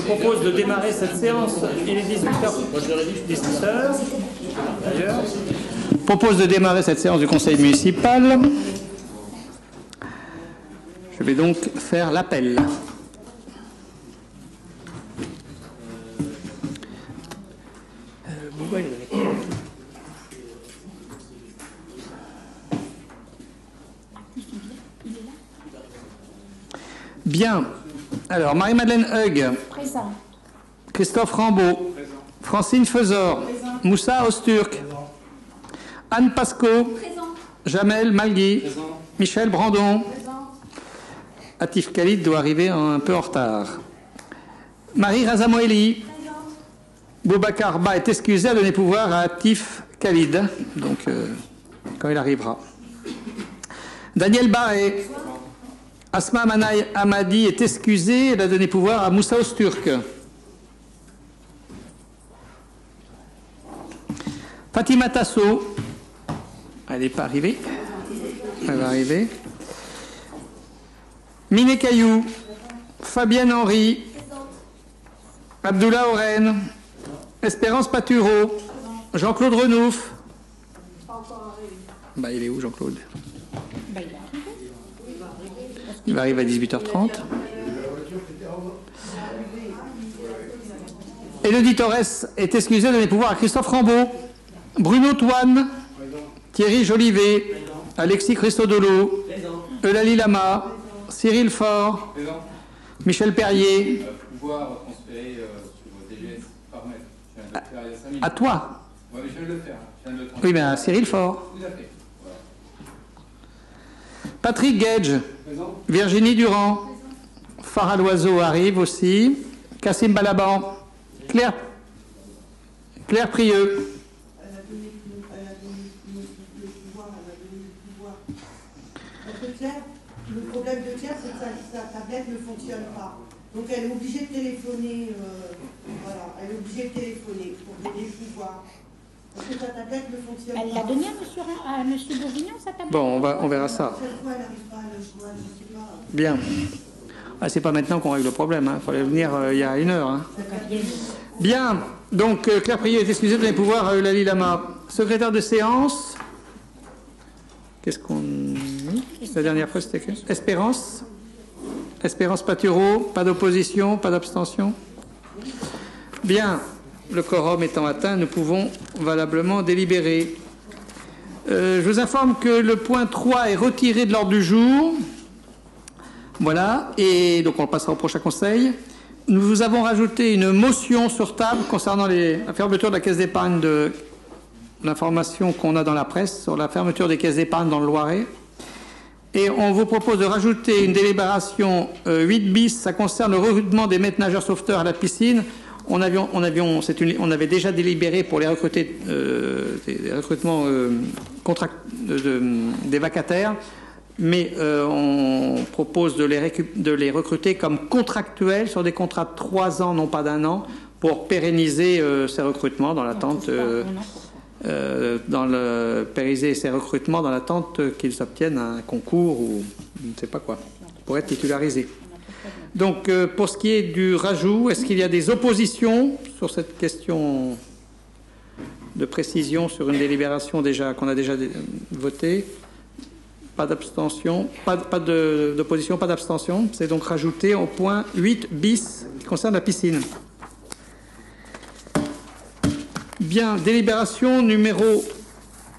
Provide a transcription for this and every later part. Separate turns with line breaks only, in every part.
propose de démarrer cette séance. Il est 18h. D'ailleurs. Je propose de démarrer cette séance du conseil municipal. Je vais donc faire l'appel. Bien. Alors, Marie-Madeleine Hug.
Présent.
Christophe Rambaud. Présent. Francine Feuzor. Présent. Moussa Osturk. Présent. Anne Pasco. Présent. Jamel Malgui. Présent. Michel Brandon. Présent. Atif Khalid doit arriver un peu en retard. Marie Razamoeli. Présent. Boubacar Ba est excusé à donner pouvoir à Atif Khalid, donc quand il arrivera. Daniel Barré. Asma Manaï Hamadi est excusée, elle a donné pouvoir à Moussa Osturk. Fatima Tasso, elle n'est pas arrivée. Elle va arriver. Miné Caillou, Fabienne Henry, Abdullah Oren, Espérance Patureau, Jean-Claude Renouf. Bah, il est où, Jean-Claude? Il va arriver à 18h30. Élodie Torres est excusée de donner pouvoir à Christophe Rambaud, Bruno Toine, Thierry Jolivet, Alexis Christodolo, Eulalie Lama, Cyril Faure, Michel Perrier.
Pouvoir transférer sur DGS par mail.
À toi?
Oui, mais je viens de le faire.
Oui, mais à Cyril Faure.
Tout à fait.
Patrick Gage, Virginie Durand, Farah Loiseau arrive aussi, Kassim Balaban, Claire Prieux.
Elle a donné le pouvoir, elle a donné le pouvoir. Parce que Claire, le problème de Claire, c'est que sa tablette ne fonctionne pas. Donc elle est obligée de téléphoner, voilà, elle est obligée de téléphoner pour donner le pouvoir. Parce que sa tablette ne fonctionne pas.
Elle l'a donné à monsieur Bourguignon, sa tablette?
Bon, on verra ça. Bien. Ah, c'est pas maintenant qu'on règle le problème. Il fallait venir il y a 1 heure. Hein. Bien. Donc, Claire Prieux est excusée de donner pouvoir à Eulalie Lama. Secrétaire de séance. Qu'est-ce qu'on... La dernière fois, c'était que... Espérance. Espérance Patureau. Pas d'opposition, pas d'abstention. Bien. Le quorum étant atteint, nous pouvons valablement délibérer. Je vous informe que le point 3 est retiré de l'ordre du jour. Voilà, et donc on le passera au prochain conseil. Nous vous avons rajouté une motion sur table concernant la fermeture de la caisse d'épargne, de l'information qu'on a dans la presse sur la fermeture des caisses d'épargne dans le Loiret. Et on vous propose de rajouter une délibération 8 bis, ça concerne le recrutement des maîtres nageurs sauveteurs à la piscine. On avait déjà délibéré pour les recruter, des recrutements des vacataires, mais on propose de les recruter comme contractuels sur des contrats de 3 ans, non pas d'1 an, pour pérenniser ces recrutements dans l'attente, pérenniser ces recrutements dans l'attente qu'ils obtiennent un concours ou je ne sais pas quoi, pour être titularisés. Donc, pour ce qui est du rajout, est-ce qu'il y a des oppositions sur cette question de précision sur une délibération qu'on a déjà votée? Pas d'abstention, pas d'opposition, pas d'abstention. C'est donc rajouté au point 8 bis qui concerne la piscine. Bien, délibération numéro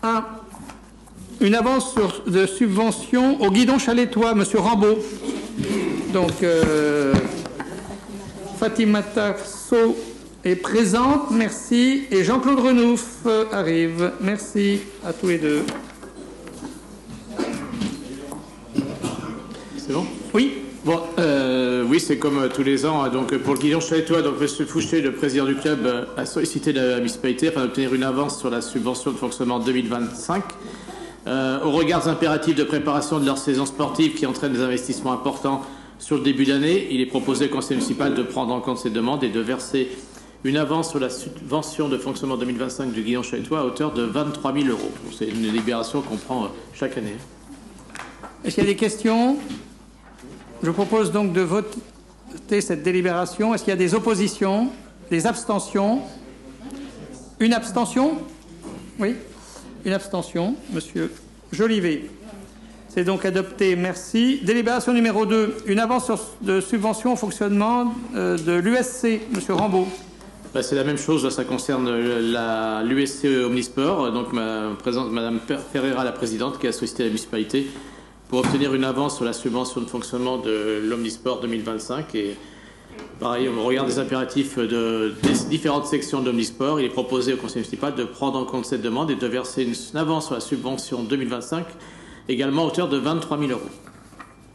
1. Une avance de subvention au guidon chalétois, monsieur Rambaud. Donc, Fatima Tasso est présente, merci. Et Jean-Claude Renouf arrive. Merci à tous les deux.
C'est bon?
Oui.
Bon, oui, c'est comme tous les ans. Donc, pour le guidon chalétois, donc M. Fouché, le président du club, a sollicité la municipalité afin d'obtenir une avance sur la subvention de fonctionnement 2025. Au regard des impératifs de préparation de leur saison sportive qui entraînent des investissements importants sur le début d'année, il est proposé au conseil municipal de prendre en compte ces demandes et de verser une avance sur la subvention de fonctionnement 2025 du guidon chalétois à hauteur de 23 000 €. C'est une délibération qu'on prend chaque année.
Est-ce qu'il y a des questions? Je propose donc de voter. voter cette délibération. Est-ce qu'il y a des oppositions, des abstentions? Une abstention? Oui, une abstention, monsieur Jolivet. C'est donc adopté, merci. Délibération numéro 2, une avance de subvention au fonctionnement de l'USC, monsieur Rambaud.
C'est la même chose, ça concerne l'USC Omnisport. Donc Madame Ferreira, la présidente, qui a sollicité la municipalité pour obtenir une avance sur la subvention de fonctionnement de l'Omnisport 2025. Et pareil, on regarde les impératifs des différentes sections de l'Omnisport. Il est proposé au conseil municipal de prendre en compte cette demande et de verser une avance sur la subvention 2025, également à hauteur de 23 000 €.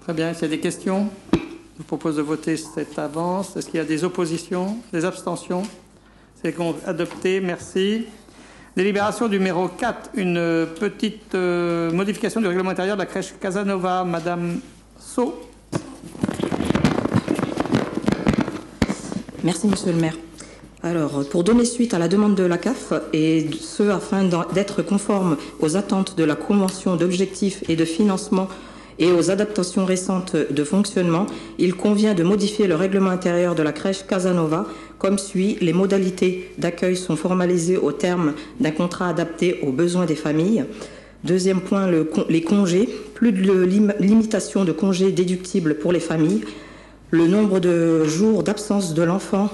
Très bien, s'il y a des questions, je vous propose de voter cette avance. Est-ce qu'il y a des oppositions, des abstentions? C'est adopté, merci. Délibération numéro 4, une petite modification du règlement intérieur de la crèche Casanova. Madame Sceaux.
Merci, monsieur le maire. Alors, pour donner suite à la demande de la CAF, et ce afin d'être conforme aux attentes de la Convention d'objectifs et de financement et aux adaptations récentes de fonctionnement, il convient de modifier le règlement intérieur de la crèche Casanova comme suit. Les modalités d'accueil sont formalisées au terme d'un contrat adapté aux besoins des familles. Deuxième point, les congés. Plus de limitation de congés déductibles pour les familles. Le nombre de jours d'absence de l'enfant,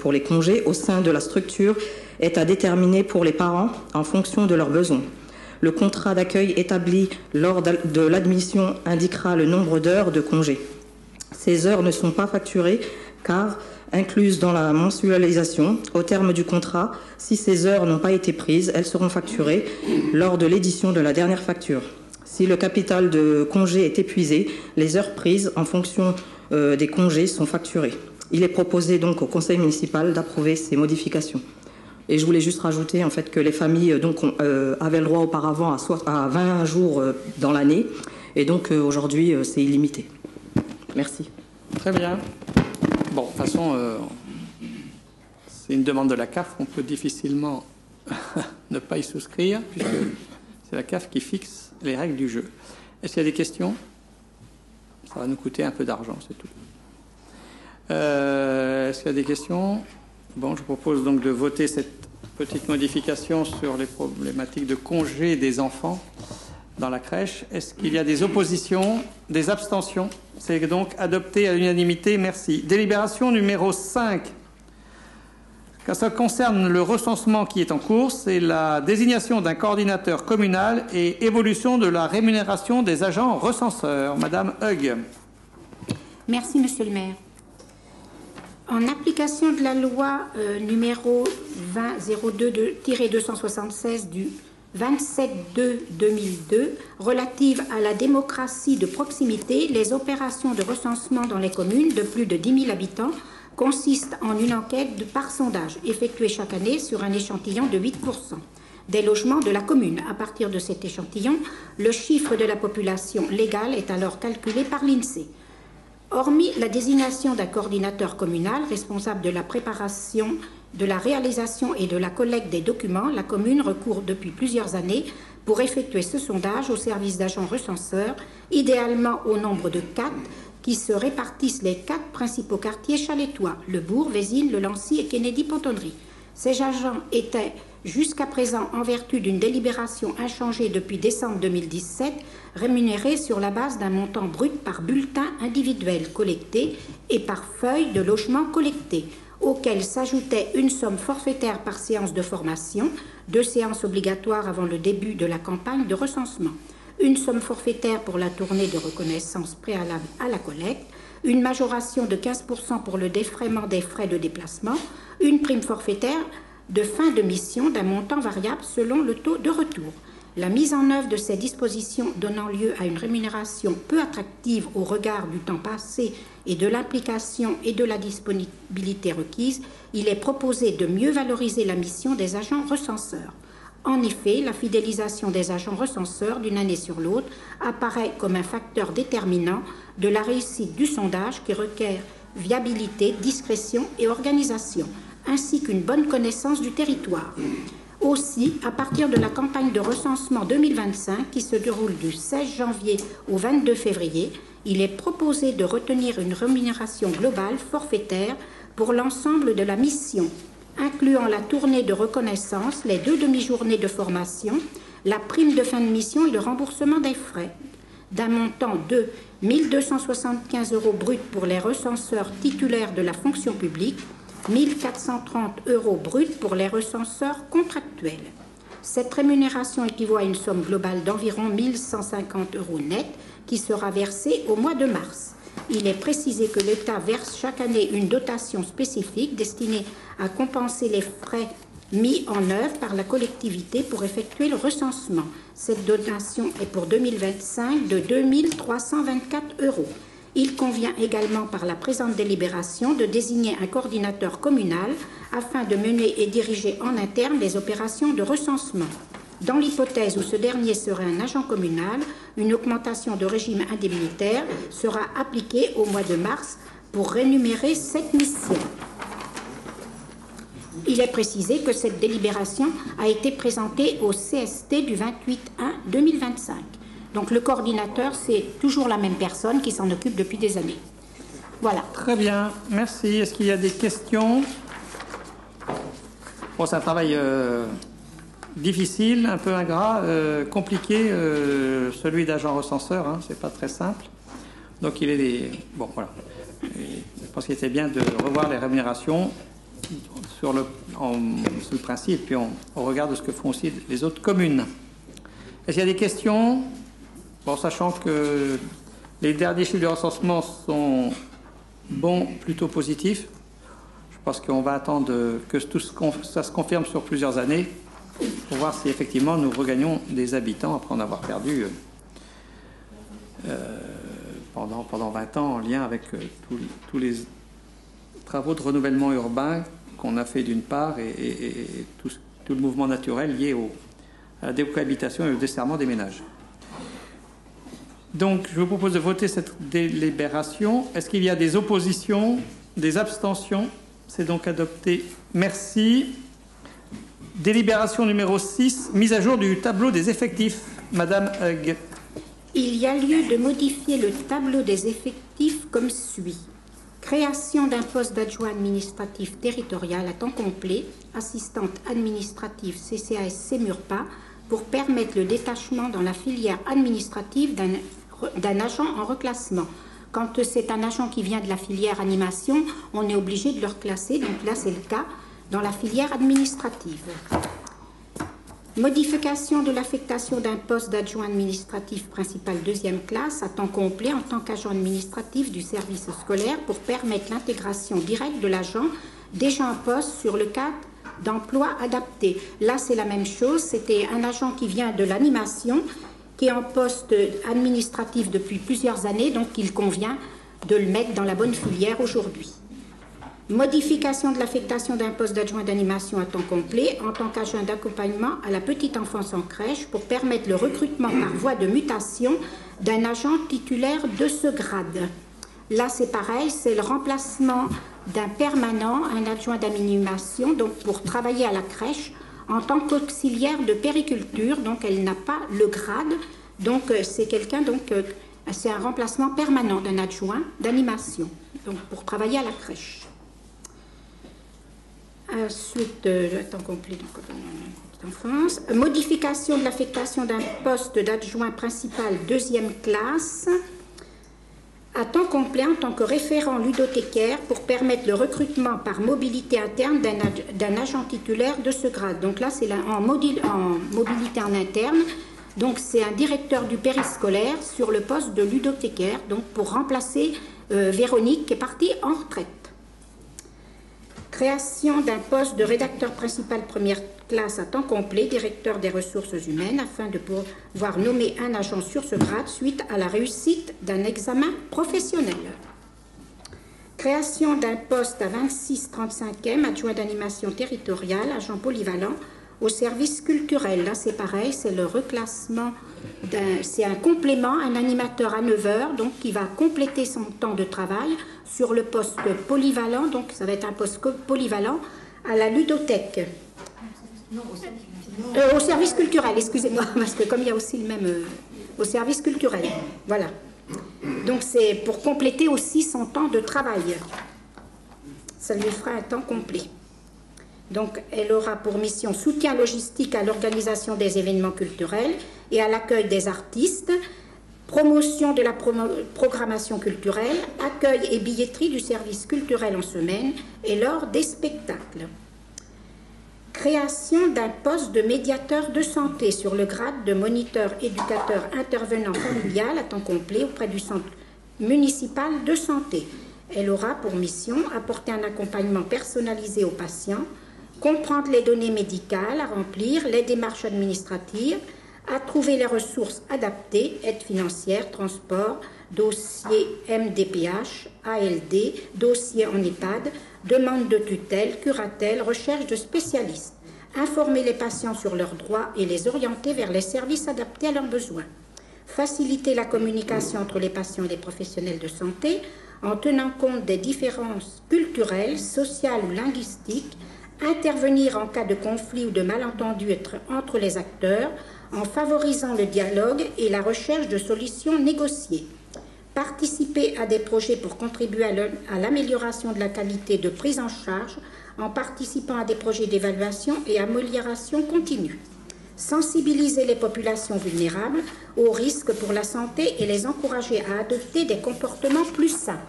pour les congés, au sein de la structure est à déterminer pour les parents en fonction de leurs besoins. Le contrat d'accueil établi lors de l'admission indiquera le nombre d'heures de congés. Ces heures ne sont pas facturées car incluses dans la mensualisation. Au terme du contrat, si ces heures n'ont pas été prises, elles seront facturées lors de l'édition de la dernière facture. Si le capital de congé est épuisé, les heures prises en fonction des congés sont facturées. Il est proposé donc au conseil municipal d'approuver ces modifications. Et je voulais juste rajouter en fait que les familles avaient le droit auparavant à 20 jours dans l'année, et donc aujourd'hui c'est illimité. Merci.
Très bien. Bon, de toute façon, c'est une demande de la CAF, on peut difficilement ne pas y souscrire, puisque c'est la CAF qui fixe les règles du jeu. Est-ce qu'il y a des questions? Ça va nous coûter un peu d'argent, c'est tout. Est-ce qu'il y a des questions? Bon, je propose donc de voter cette petite modification sur les problématiques de congé des enfants dans la crèche. Est-ce qu'il y a des oppositions, des abstentions? C'est donc adopté à l'unanimité. Merci. Délibération numéro 5. Quand ça concerne le recensement qui est en cours, c'est la désignation d'un coordinateur communal et évolution de la rémunération des agents recenseurs. Madame Hug.
Merci, monsieur le maire. En application de la loi numéro 2002-276 du 27/2/2002 relative à la démocratie de proximité, les opérations de recensement dans les communes de plus de 10 000 habitants consistent en une enquête par sondage effectuée chaque année sur un échantillon de 8% des logements de la commune. À partir de cet échantillon, le chiffre de la population légale est alors calculé par l'INSEE. Hormis la désignation d'un coordinateur communal responsable de la préparation, de la réalisation et de la collecte des documents, la commune recourt depuis plusieurs années pour effectuer ce sondage au service d'agents recenseurs, idéalement au nombre de 4, qui se répartissent les 4 principaux quartiers chalétois, le Bourg, Vézines, le Lancy et Kennedy-Pontonnerie. Ces agents étaient jusqu'à présent, en vertu d'une délibération inchangée depuis décembre 2017, rémunérés sur la base d'un montant brut par bulletin individuel collecté et par feuille de logement collecté, auquel s'ajoutait une somme forfaitaire par séance de formation, 2 séances obligatoires avant le début de la campagne de recensement, une somme forfaitaire pour la tournée de reconnaissance préalable à la collecte, une majoration de 15% pour le défraiement des frais de déplacement, une prime forfaitaire de fin de mission d'un montant variable selon le taux de retour. La mise en œuvre de ces dispositions donnant lieu à une rémunération peu attractive au regard du temps passé et de l'implication et de la disponibilité requise, il est proposé de mieux valoriser la mission des agents recenseurs. En effet, la fidélisation des agents recenseurs d'une année sur l'autre apparaît comme un facteur déterminant de la réussite du sondage qui requiert viabilité, discrétion et organisation, ainsi qu'une bonne connaissance du territoire. Aussi, à partir de la campagne de recensement 2025 qui se déroule du 16 janvier au 22 février, il est proposé de retenir une rémunération globale forfaitaire pour l'ensemble de la mission, incluant la tournée de reconnaissance, les 2 demi-journées de formation, la prime de fin de mission et le remboursement des frais, d'un montant de 1 275 € bruts pour les recenseurs titulaires de la fonction publique, 1 430 € bruts pour les recenseurs contractuels. Cette rémunération équivaut à une somme globale d'environ 1 150 € net qui sera versée au mois de mars. Il est précisé que l'État verse chaque année une dotation spécifique destinée à compenser les frais mis en œuvre par la collectivité pour effectuer le recensement. Cette dotation est pour 2025 de 2 324 €. Il convient également par la présente délibération de désigner un coordinateur communal afin de mener et diriger en interne les opérations de recensement. Dans l'hypothèse où ce dernier serait un agent communal, une augmentation de régime indemnitaire sera appliquée au mois de mars pour rémunérer cette mission. Il est précisé que cette délibération a été présentée au CST du 28/1/2025. Donc le coordinateur, c'est toujours la même personne qui s'en occupe depuis des années. Voilà.
Très bien, merci. Est-ce qu'il y a des questions? Bon, c'est un travail difficile, un peu ingrat, compliqué, celui d'agent recenseur, hein, c'est pas très simple. Donc il est bon, voilà. Et je pense qu'il était bien de revoir les rémunérations sur le principe, puis on regarde ce que font aussi les autres communes. Est-ce qu'il y a des questions? Bon, sachant que les derniers chiffres de recensement sont bons, plutôt positifs, je pense qu'on va attendre que ça se confirme sur plusieurs années pour voir si effectivement nous regagnons des habitants après en avoir perdu pendant 20 ans en lien avec tous les travaux de renouvellement urbain qu'on a fait d'une part et tout le mouvement naturel lié à la décohabitation et au desserrement des ménages. Donc, je vous propose de voter cette délibération. Est-ce qu'il y a des oppositions, des abstentions? C'est donc adopté. Merci. Délibération numéro 6, mise à jour du tableau des effectifs. Madame Hug.
Il y a lieu de modifier le tableau des effectifs comme suit. Création d'un poste d'adjoint administratif territorial à temps complet, assistante administrative CCAS Sémurpa, pour permettre le détachement dans la filière administrative d'un agent en reclassement. Quand c'est un agent qui vient de la filière animation, on est obligé de le reclasser, donc là c'est le cas dans la filière administrative. Modification de l'affectation d'un poste d'adjoint administratif principal 2e classe à temps complet en tant qu'agent administratif du service scolaire pour permettre l'intégration directe de l'agent déjà en poste sur le cadre d'emploi adapté. Là, c'est la même chose. C'était un agent qui vient de l'animation, qui est en poste administratif depuis plusieurs années, donc il convient de le mettre dans la bonne filière aujourd'hui. Modification de l'affectation d'un poste d'adjoint d'animation à temps complet en tant qu'agent d'accompagnement à la petite enfance en crèche pour permettre le recrutement par voie de mutation d'un agent titulaire de ce grade. Là, c'est pareil, c'est le remplacement d'un permanent, un adjoint d'animation, donc pour travailler à la crèche en tant qu'auxiliaire de périculture, donc elle n'a pas le grade, donc c'est quelqu'un, donc c'est un remplacement permanent d'un adjoint d'animation, donc pour travailler à la crèche. Ensuite, temps complet d'enfance. Modification de l'affectation d'un poste d'adjoint principal 2e classe à temps complet en tant que référent ludothécaire pour permettre le recrutement par mobilité interne d'un agent titulaire de ce grade. Donc là, c'est en mobilité en interne. Donc c'est un directeur du périscolaire sur le poste de ludothécaire, donc pour remplacer Véronique qui est partie en retraite. Création d'un poste de rédacteur principal 1re classe à temps complet, directeur des ressources humaines, afin de pouvoir nommer un agent sur ce grade suite à la réussite d'un examen professionnel. Création d'un poste à 26-35e, adjoint d'animation territoriale, agent polyvalent, au service culturel. Là, c'est pareil, c'est le reclassement, c'est un complément, un animateur à 9 heures, donc qui va compléter son temps de travail sur le poste polyvalent, donc ça va être un poste polyvalent à la ludothèque. Au service culturel, excusez-moi, parce que comme il y a aussi le même... au service culturel, voilà. Donc c'est pour compléter aussi son temps de travail. Ça lui fera un temps complet. Donc elle aura pour mission soutien logistique à l'organisation des événements culturels et à l'accueil des artistes, promotion de la programmation culturelle, accueil et billetterie du service culturel en semaine et lors des spectacles. Création d'un poste de médiateur de santé sur le grade de moniteur éducateur intervenant familial à temps complet auprès du centre municipal de santé. Elle aura pour mission apporter un accompagnement personnalisé aux patients, comprendre les données médicales à remplir, les démarches administratives, à trouver les ressources adaptées, aide financière, transport, dossier MDPH, ALD, dossier en EHPAD, demande de tutelle, curatelle, recherche de spécialistes, informer les patients sur leurs droits et les orienter vers les services adaptés à leurs besoins, faciliter la communication entre les patients et les professionnels de santé en tenant compte des différences culturelles, sociales ou linguistiques, intervenir en cas de conflit ou de malentendu entre les acteurs en favorisant le dialogue et la recherche de solutions négociées. Participer à des projets pour contribuer à l'amélioration de la qualité de prise en charge en participant à des projets d'évaluation et amélioration continue. Sensibiliser les populations vulnérables aux risques pour la santé et les encourager à adopter des comportements plus sains.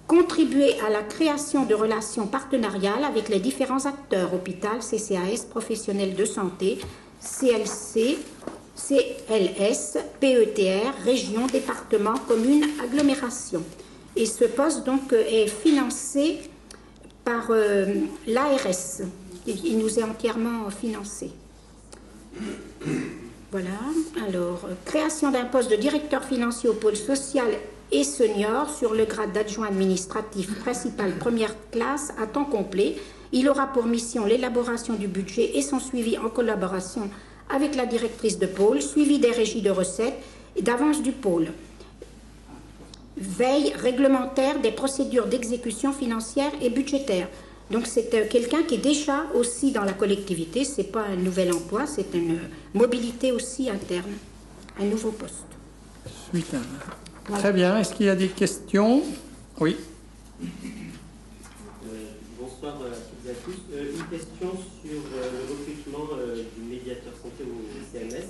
Contribuer à la création de relations partenariales avec les différents acteurs, hôpital, CCAS, professionnels de santé, CLC, CLS, PETR, région, département, commune, agglomération. Et ce poste donc est financé par l'ARS. Il nous est entièrement financé. Voilà. Alors, création d'un poste de directeur financier au pôle social et senior sur le grade d'adjoint administratif principal première classe à temps complet. Il aura pour mission l'élaboration du budget et son suivi en collaboration avec la directrice de pôle, suivi des régies de recettes et d'avance du pôle. Veille réglementaire des procédures d'exécution financière et budgétaire. Donc c'est quelqu'un qui est déjà aussi dans la collectivité, ce n'est pas un nouvel emploi, c'est une mobilité aussi interne, un nouveau poste.
Suite. Voilà. Très bien, est-ce qu'il y a des questions? Oui.
Bonsoir à toutes et à tous. Une question sur le recrutement du médiateur santé au CMS.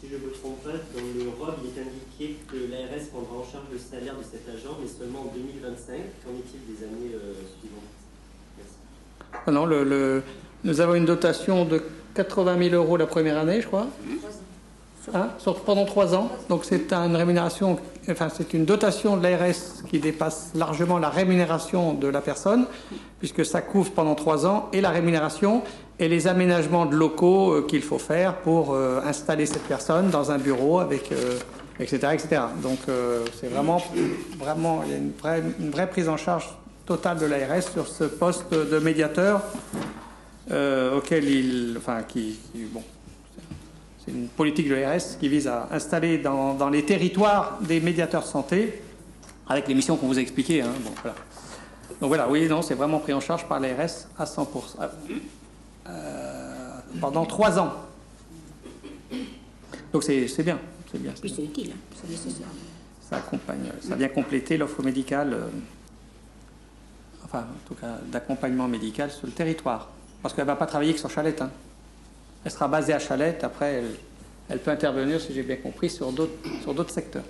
Si je ne me trompe pas, dans le ROB, il est indiqué que l'ARS prendra en charge le salaire de cet agent, mais seulement en 2025. Qu'en est-il des années suivantes? Merci.
Ah non, nous avons une dotation de 80 000 € la première année, je crois. Hein, pendant 3 ans. Donc c'est une rémunération, enfin c'est une dotation de l'ARS qui dépasse largement la rémunération de la personne, puisque ça couvre pendant 3 ans et la rémunération et les aménagements de locaux qu'il faut faire pour installer cette personne dans un bureau avec etc., etc. Donc c'est vraiment il y a une vraie prise en charge totale de l'ARS sur ce poste de médiateur auquel bon. C'est une politique de l'ARS qui vise à installer dans les territoires des médiateurs santé, avec les missions qu'on vous a expliquées. Hein. Bon, voilà. Donc voilà, oui, non, c'est vraiment pris en charge par l'ARS à 100%. Pendant 3 ans. Donc c'est bien. C'est bien.
Puis c'est utile, c'est nécessaire.
Ça accompagne, ça vient compléter l'offre médicale, enfin, en tout cas, d'accompagnement médical sur le territoire. Parce qu'elle ne va pas travailler que sur Chalette. Hein. Elle sera basée à Chalette, après elle peut intervenir, si j'ai bien compris, sur d'autres secteurs.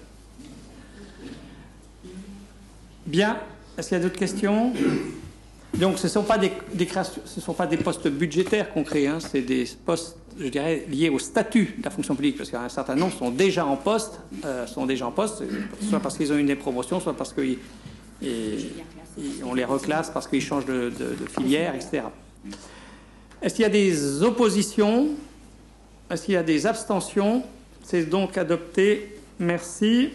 Bien, est-ce qu'il y a d'autres questions? Donc ce ne sont pas des postes budgétaires qu'on crée, hein, c'est des postes, je dirais, liés au statut de la fonction publique, parce qu'un certain nombre sont déjà en poste, soit parce qu'ils ont eu des promotions, soit parce qu'on les reclasse, parce qu'ils changent de filière, etc. Est-ce qu'il y a des oppositions? Est-ce qu'il y a des abstentions? C'est donc adopté. Merci.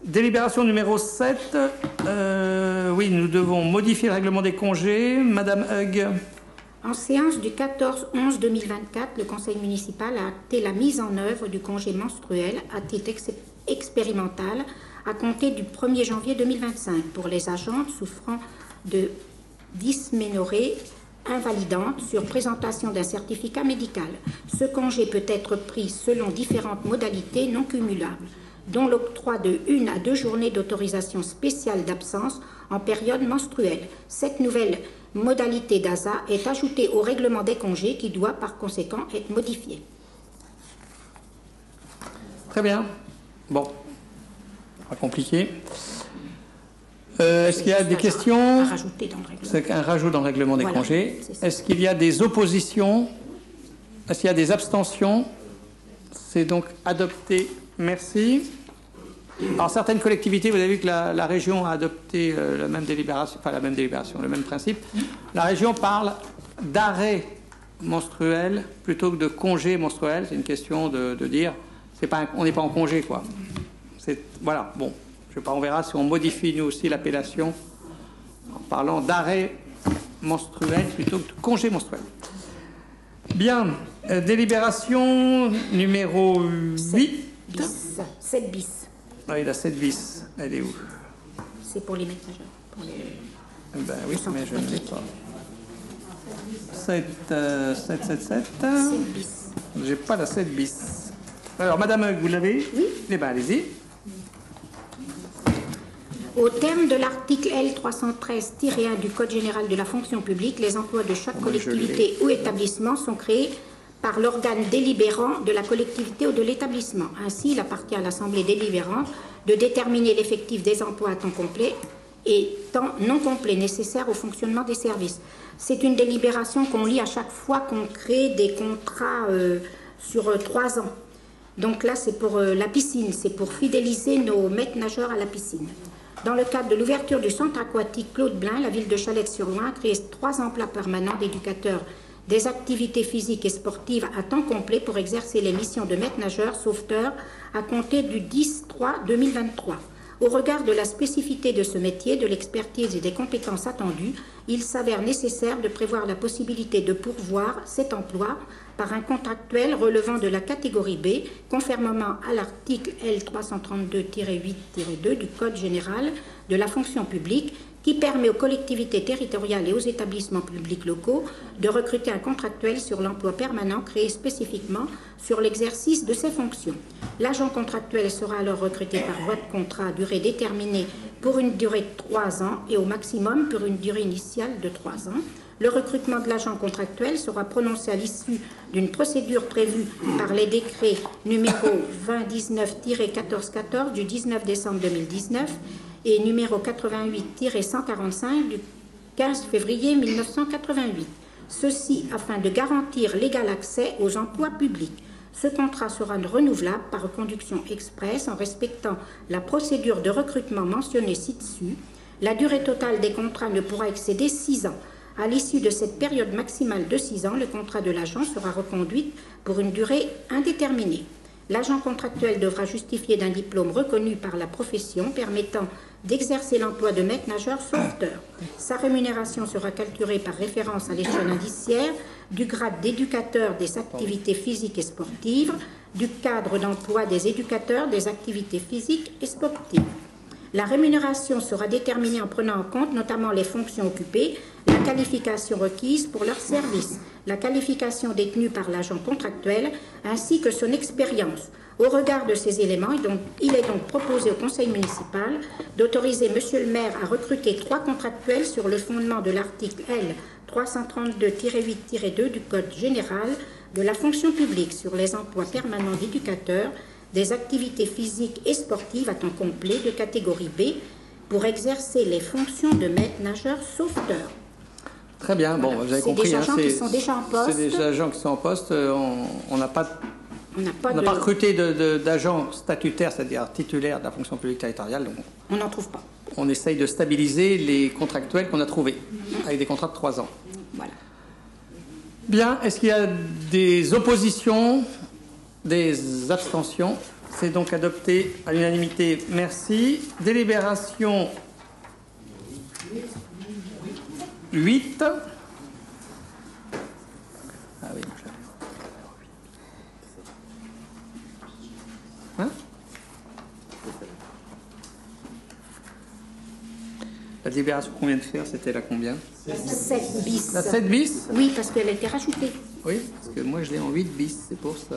Délibération numéro 7. Oui, nous devons modifier le règlement des congés. Madame Hug.
En séance du 14-11-2024, le Conseil municipal a acté la mise en œuvre du congé menstruel à titre expérimental à compter du 1er janvier 2025 pour les agentes souffrant de dysménorrhée invalidante sur présentation d'un certificat médical. Ce congé peut être pris selon différentes modalités non cumulables, dont l'octroi de 1 à 2 journées d'autorisation spéciale d'absence en période menstruelle. Cette nouvelle modalité d'ASA est ajoutée au règlement des congés qui doit par conséquent être modifié.
Très bien. Bon, pas compliqué. Est-ce qu'il y a des questions? C'est un rajout dans le règlement des congés. Est-ce qu'il y a des oppositions? Est-ce qu'il y a des abstentions? C'est donc adopté. Merci. Alors, certaines collectivités, vous avez vu que la région a adopté la même délibération, enfin la même délibération, le même principe. La région parle d'arrêt menstruel plutôt que de congé menstruel. C'est une question de dire, on n'est pas en congé, quoi. Voilà, bon. Je sais pas, on verra si on modifie nous aussi l'appellation en parlant d'arrêt menstruel plutôt que de congé menstruel. Bien, délibération numéro 8.
7 bis.
Oui, la 7 bis, elle est où?
C'est pour les maîtres nageurs.
Ben oui, mais je ne l'ai pas. 7.
7 bis.
J'ai pas la 7 bis. Alors, madame, vous l'avez?
Oui.
Eh bien, allez-y.
Au terme de l'article L313-1 du Code général de la fonction publique, les emplois de chaque collectivité ou établissement sont créés par l'organe délibérant de la collectivité ou de l'établissement. Ainsi, il appartient à l'Assemblée délibérante de déterminer l'effectif des emplois à temps complet et temps non complet nécessaires au fonctionnement des services. C'est une délibération qu'on lit à chaque fois qu'on crée des contrats sur 3 ans. Donc là, c'est pour la piscine, c'est pour fidéliser nos maîtres nageurs à la piscine. Dans le cadre de l'ouverture du centre aquatique Claude Blain, la ville de Chalette-sur-Loing a créé 3 emplois permanents d'éducateurs des activités physiques et sportives à temps complet pour exercer les missions de maître nageur sauveteur à compter du 10/3/2023. Au regard de la spécificité de ce métier, de l'expertise et des compétences attendues, il s'avère nécessaire de prévoir la possibilité de pourvoir cet emploi par un contractuel relevant de la catégorie B, conformément à l'article L332-8-2 du Code général de la fonction publique, qui permet aux collectivités territoriales et aux établissements publics locaux de recruter un contractuel sur l'emploi permanent créé spécifiquement sur l'exercice de ces fonctions. L'agent contractuel sera alors recruté par voie de contrat à durée déterminée pour une durée de 3 ans et au maximum pour une durée initiale de 3 ans. Le recrutement de l'agent contractuel sera prononcé à l'issue d'une procédure prévue par les décrets numéro 2019-1414 du 19 décembre 2019 et numéro 88-145 du 15 février 1988. Ceci afin de garantir l'égal accès aux emplois publics. Ce contrat sera renouvelable par reconduction express en respectant la procédure de recrutement mentionnée ci-dessus. La durée totale des contrats ne pourra excéder 6 ans. À l'issue de cette période maximale de 6 ans, le contrat de l'agent sera reconduit pour une durée indéterminée. L'agent contractuel devra justifier d'un diplôme reconnu par la profession permettant d'exercer l'emploi de maître nageur sauveteur. Sa rémunération sera calculée par référence à l'échelle indiciaire du grade d'éducateur des activités physiques et sportives, du cadre d'emploi des éducateurs des activités physiques et sportives. La rémunération sera déterminée en prenant en compte notamment les fonctions occupées, la qualification requise pour leur service, la qualification détenue par l'agent contractuel, ainsi que son expérience. Au regard de ces éléments, il est donc proposé au conseil municipal d'autoriser monsieur le maire à recruter 3 contractuels sur le fondement de l'article L 332-8-2 du Code général de la fonction publique sur les emplois permanents d'éducateurs des activités physiques et sportives à temps complet de catégorie B pour exercer les fonctions de maître nageur sauveteur.
Très bien, bon, vous avez compris.
C'est des agents qui sont déjà en poste.
C'est des agents qui sont en poste. On n'a pas recruté d'agents statutaires, c'est-à-dire titulaires de la fonction publique territoriale. Donc
on n'en trouve pas.
On essaye de stabiliser les contractuels qu'on a trouvés, avec des contrats de 3 ans.
Voilà.
Bien, est-ce qu'il y a des oppositions, des abstentions? C'est donc adopté à l'unanimité. Merci. Délibération 8. Ah oui, hein? La délibération qu'on vient de faire, c'était la combien?
7 bis.
La 7 bis?
Oui, parce qu'elle a été rajoutée.
Oui, parce que moi je l'ai en 8 bis, c'est pour ça.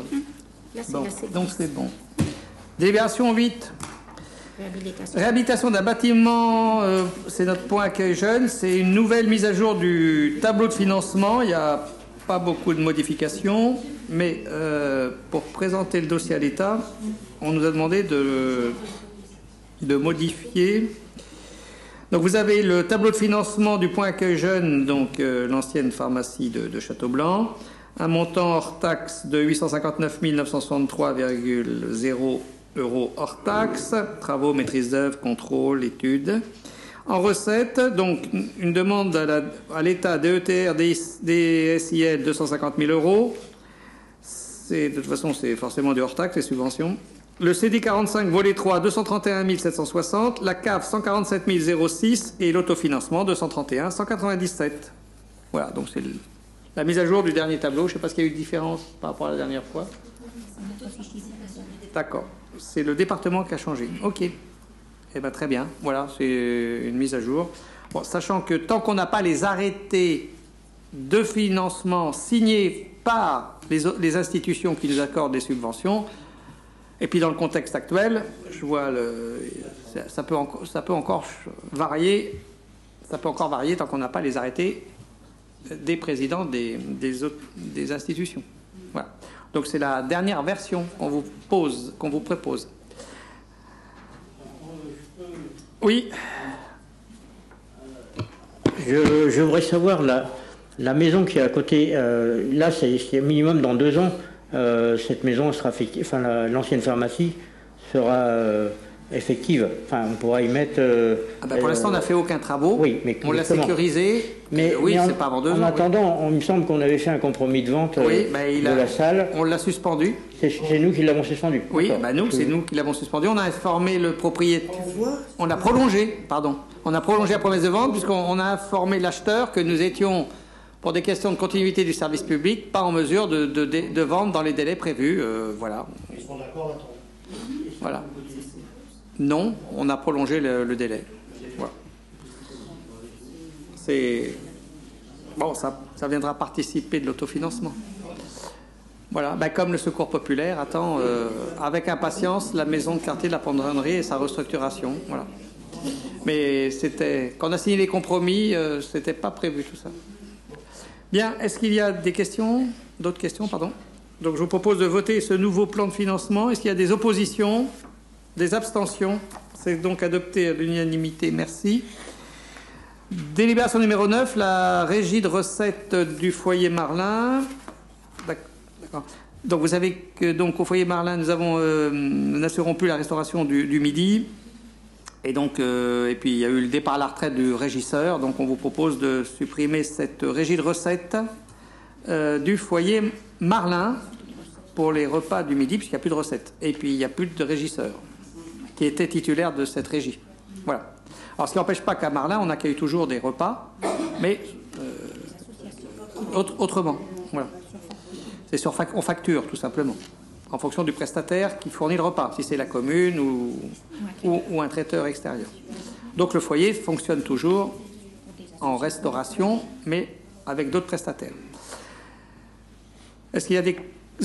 Là, c'est
Bon,
la 7
donc
bis.
c'est bon. Délibération 8.
Réhabilitation.
Réhabilitation d'un bâtiment, c'est notre point accueil jeune. C'est une nouvelle mise à jour du tableau de financement. Il n'y a pas beaucoup de modifications, mais pour présenter le dossier à l'État, on nous a demandé de modifier. Donc vous avez le tableau de financement du point accueil jeune, donc l'ancienne pharmacie de Châteaublanc, un montant hors taxe de 859 963,0 € hors taxe, travaux, maîtrise d'œuvre, contrôle, études. En recettes, donc une demande à l'État DETR, DSIL 250 000 €. De toute façon, c'est forcément du hors taxe, les subventions. Le CD 45, volet 3, 231 760. La CAF, 147 006. Et l'autofinancement, 231 197. Voilà, donc c'est la mise à jour du dernier tableau. Je ne sais pas s'il y a eu de différence par rapport à la dernière fois. D'accord. C'est le département qui a changé. OK. Eh bien, très bien. Voilà, c'est une mise à jour. Bon, sachant que tant qu'on n'a pas les arrêtés de financement signés par les institutions qui nous accordent des subventions, et puis dans le contexte actuel, je vois ça peut encore varier. Ça peut encore varier tant qu'on n'a pas les arrêtés des présidents des institutions. Voilà. Donc c'est la dernière version qu'on vous propose. Oui.
Je voudrais savoir la maison qui est à côté. Là, c'est minimum dans 2 ans. Cette maison sera effective. Enfin, l'ancienne pharmacie sera effective. Enfin, on pourra y mettre.
Pour l'instant, on n'a fait aucun travaux.
Oui, mais
on l'a sécurisé. Mais oui, c'est pas avant 2 ans.
En attendant, il me semble qu'on avait fait un compromis de vente de la salle.
On l'a suspendu.
C'est nous qui l'avons suspendu.
Oui, c'est nous qui l'avons suspendu. On a informé le propriétaire. On a prolongé, pardon. On a prolongé la promesse de vente puisqu'on a informé l'acheteur que nous étions, pour des questions de continuité du service public, pas en mesure de vendre dans les délais prévus. Voilà.
Ils sont d'accord là-dedans.
Voilà. Non, on a prolongé le délai. Voilà. C'est bon, ça viendra participer de l'autofinancement. Voilà, comme le Secours populaire attend avec impatience la maison de quartier de la Pendronnerie et sa restructuration. Voilà. Mais quand on a signé les compromis, c'était pas prévu tout ça. Bien, est-ce qu'il y a des questions? D'autres questions, pardon? Donc je vous propose de voter ce nouveau plan de financement. Est-ce qu'il y a des oppositions? Des abstentions? C'est donc adopté à l'unanimité. Merci. Délibération numéro 9, la régie de recettes du foyer Marlin. D'accord. Donc vous savez que donc au foyer Marlin, nous n'assurons plus la restauration du midi. Et donc, et puis il y a eu le départ à la retraite du régisseur. Donc on vous propose de supprimer cette régie de recettes du foyer Marlin pour les repas du midi, puisqu'il n'y a plus de recettes. Et puis il n'y a plus de régisseur qui était titulaire de cette régie. Voilà. Alors ce qui n'empêche pas qu'à Marlin, on accueille toujours des repas, mais autrement. Voilà. C'est on facture tout simplement, en fonction du prestataire qui fournit le repas, si c'est la commune ou un traiteur extérieur. Donc le foyer fonctionne toujours en restauration, mais avec d'autres prestataires. Est-ce qu'il y a des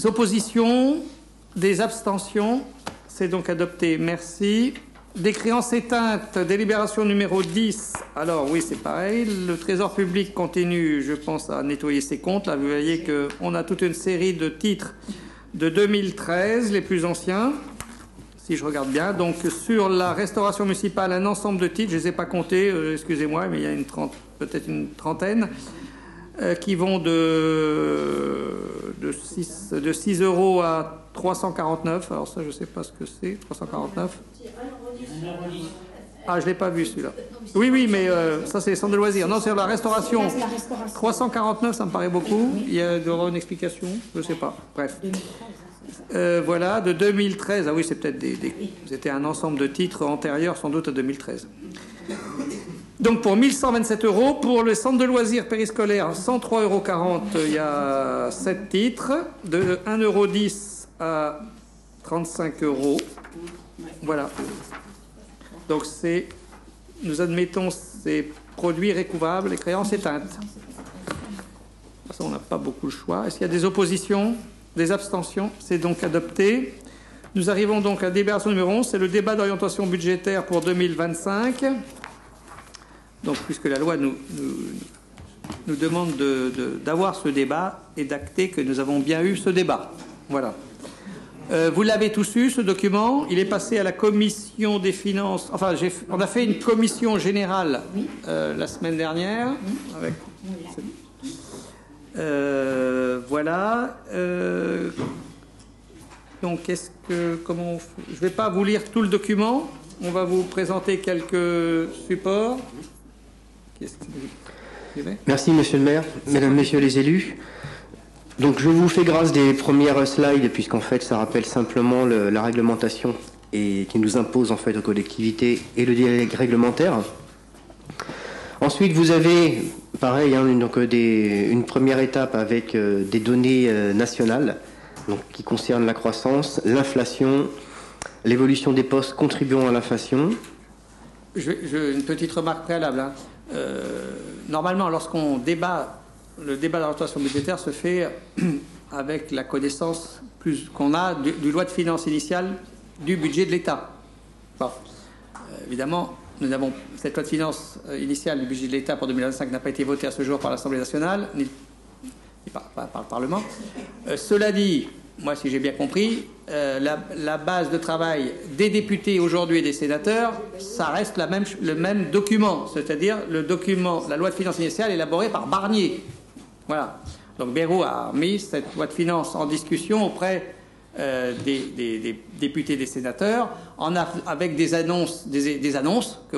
oppositions, des abstentions? C'est donc adopté. Merci. Des créances éteintes, délibération numéro 10. Alors oui, c'est pareil. Le Trésor public continue, je pense, à nettoyer ses comptes. Là, vous voyez qu'on a toute une série de titres de 2013, les plus anciens, si je regarde bien. Donc sur la restauration municipale, un ensemble de titres, je ne les ai pas comptés, excusez-moi, mais il y a peut-être une trentaine, qui vont de 6 € à 349. Alors ça, je ne sais pas ce que c'est, 349. Ah, je ne l'ai pas vu celui-là. Oui, mais ça, c'est les centres de loisirs. Non, c'est la restauration. 349, ça me paraît beaucoup. Il doit y avoir une explication, je ne sais pas. Bref. Voilà, de 2013. Ah oui, c'est peut-être c'était un ensemble de titres antérieurs, sans doute à 2013. Donc pour 1127 €, pour le centre de loisirs périscolaire, 103,40 €, il y a 7 titres, de 1,10 € à 35 €. Voilà. Donc c'est nous admettons ces produits recouvrables et créances éteintes. De toute façon, on n'a pas beaucoup le choix. Est-ce qu'il y a des oppositions, des abstentions? C'est donc adopté. Nous arrivons donc à la délibération numéro 11, c'est le débat d'orientation budgétaire pour 2025. Donc, puisque la loi nous demande d'avoir ce débat et d'acter que nous avons bien eu ce débat. Voilà. Vous l'avez tous eu, ce document. Il est passé à la commission des finances. Enfin, on a fait une commission générale la semaine dernière. Avec... voilà. Donc, comment je ne vais pas vous lire tout le document. On va vous présenter quelques supports.
Merci, Monsieur le maire, Mesdames, Messieurs les élus. Donc, je vous fais grâce des premières slides, puisqu'en fait, ça rappelle simplement la réglementation et qui nous impose en fait aux collectivités et le délai réglementaire. Ensuite, vous avez, pareil, une première étape avec des données nationales, donc qui concernent la croissance, l'inflation, l'évolution des postes contribuant à l'inflation.
Une petite remarque préalable. Hein. Normalement, lorsqu'on débat, le débat d'orientation budgétaire se fait avec la connaissance qu'on a du loi de finances initiale du budget de l'État. Bon. Évidemment, cette loi de finances initiale du budget de l'État pour 2025 n'a pas été votée à ce jour par l'Assemblée nationale, ni par le Parlement. Cela dit, moi, si j'ai bien compris, la base de travail des députés aujourd'hui et des sénateurs, ça reste le même document, c'est-à-dire le document, la loi de finances initiale élaborée par Barnier. Voilà. Donc Bayrou a mis cette loi de finances en discussion auprès des députés et des sénateurs, avec des annonces que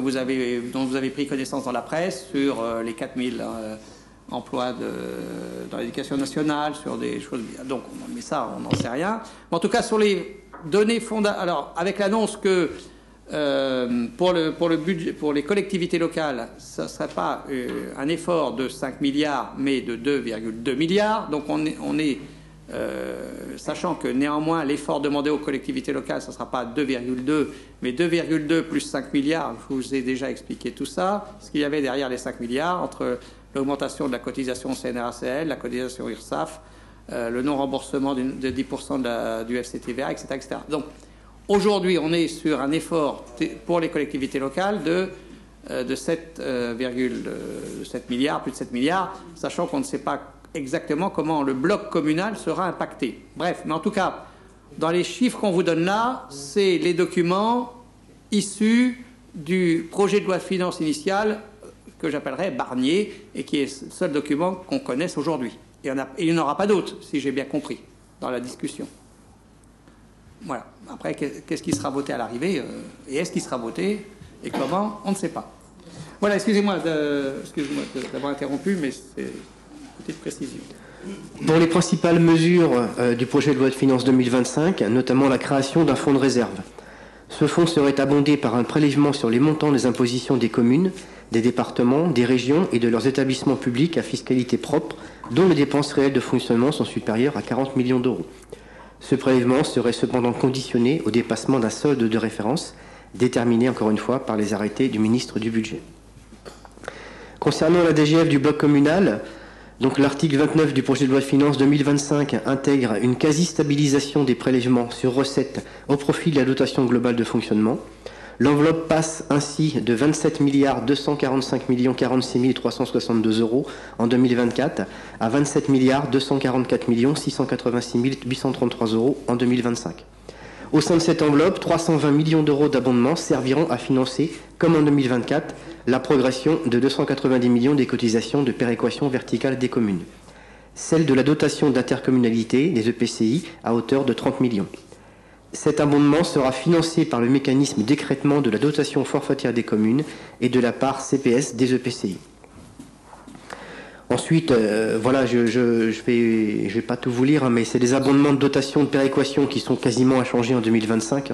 dont vous avez pris connaissance dans la presse sur les 4000 emplois dans l'éducation nationale, sur des choses... Donc, mais ça, on n'en sait rien. Mais en tout cas, sur les données fondamentales... Alors, avec l'annonce que pour le budget, pour les collectivités locales, ça ne serait pas un effort de 5 milliards, mais de 2,2 milliards. Donc, on est sachant que néanmoins, l'effort demandé aux collectivités locales, ça ne sera pas 2,2, mais 2,2 plus 5 milliards. Je vous ai déjà expliqué tout ça. Ce qu'il y avait derrière les 5 milliards, entre l'augmentation de la cotisation CNRACL, la cotisation URSSAF, le non-remboursement de 10% du FCTVA, etc., etc. Donc, aujourd'hui, on est sur un effort pour les collectivités locales de 7,7 milliards, plus de 7 milliards, sachant qu'on ne sait pas exactement comment le bloc communal sera impacté. Bref, mais en tout cas, dans les chiffres qu'on vous donne là, c'est les documents issus du projet de loi de finances initiale que j'appellerais Barnier, et qui est le seul document qu'on connaisse aujourd'hui. Et il n'y en aura pas d'autres, si j'ai bien compris, dans la discussion. Voilà. Après, qu'est-ce qui sera voté à l'arrivée et est-ce qu'il sera voté et comment, on ne sait pas. Voilà, excusez-moi d'avoir interrompu, mais c'est une petite précision.
Dans les principales mesures du projet de loi de finances 2025, notamment la création d'un fonds de réserve. Ce fonds serait abondé par un prélèvement sur les montants des impositions des communes, des départements, des régions et de leurs établissements publics à fiscalité propre, dont les dépenses réelles de fonctionnement sont supérieures à 40 millions d'euros. Ce prélèvement serait cependant conditionné au dépassement d'un solde de référence, déterminé encore une fois par les arrêtés du ministre du Budget. Concernant la DGF du bloc communal, donc l'article 29 du projet de loi de finances 2025 intègre une quasi-stabilisation des prélèvements sur recettes au profit de la dotation globale de fonctionnement. L'enveloppe passe ainsi de 27 245 46 362 euros en 2024 à 27 244 686 833 euros en 2025. Au sein de cette enveloppe, 320 millions d'euros d'abondements serviront à financer, comme en 2024, la progression de 290 millions des cotisations de péréquation verticale des communes. Celle de la dotation d'intercommunalité des EPCI à hauteur de 30 millions. Cet abondement sera financé par le mécanisme d'écrêtement de la dotation forfaitaire des communes et de la part CPS des EPCI. Ensuite, voilà, je vais pas tout vous lire, hein, mais c'est des abondements de dotation de péréquation qui sont quasiment inchangés en 2025,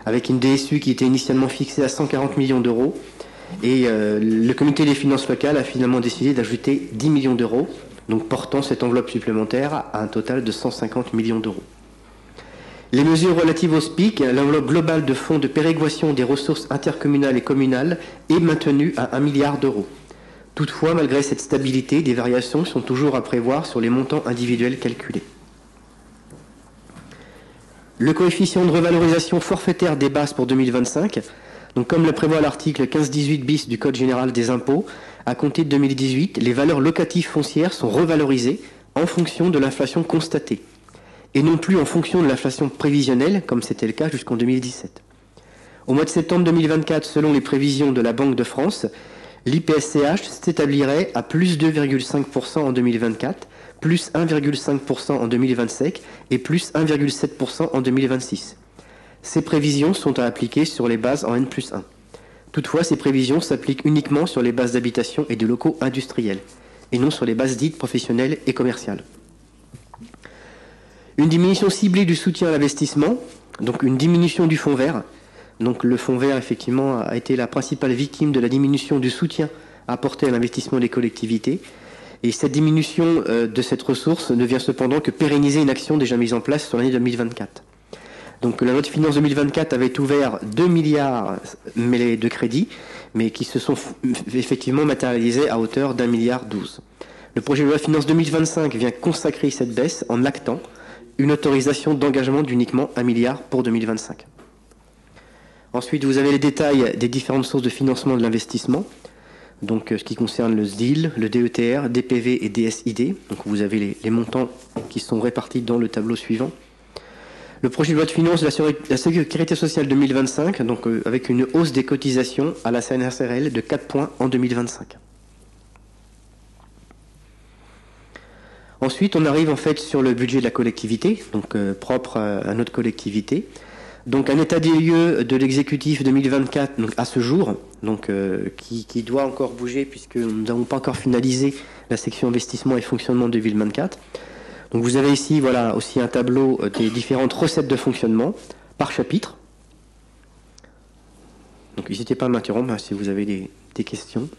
avec une DSU qui était initialement fixée à 140 millions d'euros. Et le comité des finances locales a finalement décidé d'ajouter 10 millions d'euros, donc portant cette enveloppe supplémentaire à un total de 150 millions d'euros. Les mesures relatives au SPIC, l'enveloppe globale de fonds de péréquation des ressources intercommunales et communales est maintenue à 1 milliard d'euros. Toutefois, malgré cette stabilité, des variations sont toujours à prévoir sur les montants individuels calculés. Le coefficient de revalorisation forfaitaire des bases pour 2025, donc comme le prévoit l'article 1518 bis du Code général des impôts, à compter de 2018, les valeurs locatives foncières sont revalorisées en fonction de l'inflation constatée, et non plus en fonction de l'inflation prévisionnelle, comme c'était le cas jusqu'en 2017. Au mois de septembre 2024, selon les prévisions de la Banque de France, l'IPSCH s'établirait à plus 2,5% en 2024, plus 1,5% en 2025 et plus 1,7% en 2026. Ces prévisions sont à appliquer sur les bases en N+1. Toutefois, ces prévisions s'appliquent uniquement sur les bases d'habitation et de locaux industriels, et non sur les bases dites professionnelles et commerciales. Une diminution ciblée du soutien à l'investissement, donc une diminution du fonds vert. Donc le fonds vert, effectivement, a été la principale victime de la diminution du soutien apporté à l'investissement des collectivités. Et cette diminution de cette ressource ne vient cependant que pérenniser une action déjà mise en place sur l'année 2024. Donc la loi de finances 2024 avait ouvert 2 milliards de crédits, mais qui se sont effectivement matérialisés à hauteur d'1,12 milliard. Le projet de loi de finances 2025 vient consacrer cette baisse en actant une autorisation d'engagement d'uniquement 1 milliard pour 2025. Ensuite, vous avez les détails des différentes sources de financement de l'investissement. Donc, ce qui concerne le SDIL, le DETR, DPV et DSID. Donc, vous avez les montants qui sont répartis dans le tableau suivant. Le projet de loi de finances de la Sécurité sociale 2025, donc avec une hausse des cotisations à la CNRSRL de 4 points en 2025. Ensuite, on arrive en fait sur le budget de la collectivité, donc propre à notre collectivité. Donc un état des lieux de l'exécutif 2024 donc, à ce jour, donc, qui doit encore bouger puisque nous n'avons pas encore finalisé la section investissement et fonctionnement 2024. Donc vous avez ici voilà, aussi un tableau des différentes recettes de fonctionnement par chapitre. Donc n'hésitez pas à m'interrompre si vous avez des questions.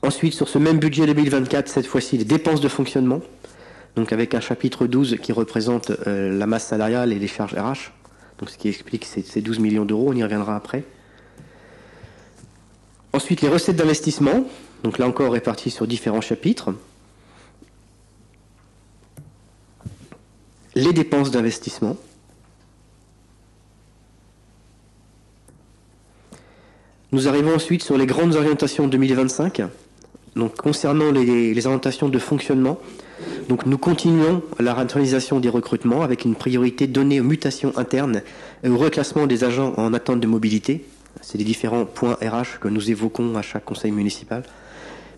Ensuite, sur ce même budget 2024, cette fois-ci, les dépenses de fonctionnement, donc avec un chapitre 12 qui représente la masse salariale et les charges RH, donc ce qui explique ces 12 millions d'euros, on y reviendra après. Ensuite, les recettes d'investissement, donc là encore réparties sur différents chapitres. Les dépenses d'investissement. Nous arrivons ensuite sur les grandes orientations 2025. Donc, concernant les orientations de fonctionnement, donc nous continuons la rationalisation des recrutements avec une priorité donnée aux mutations internes et au reclassement des agents en attente de mobilité. C'est les différents points RH que nous évoquons à chaque conseil municipal.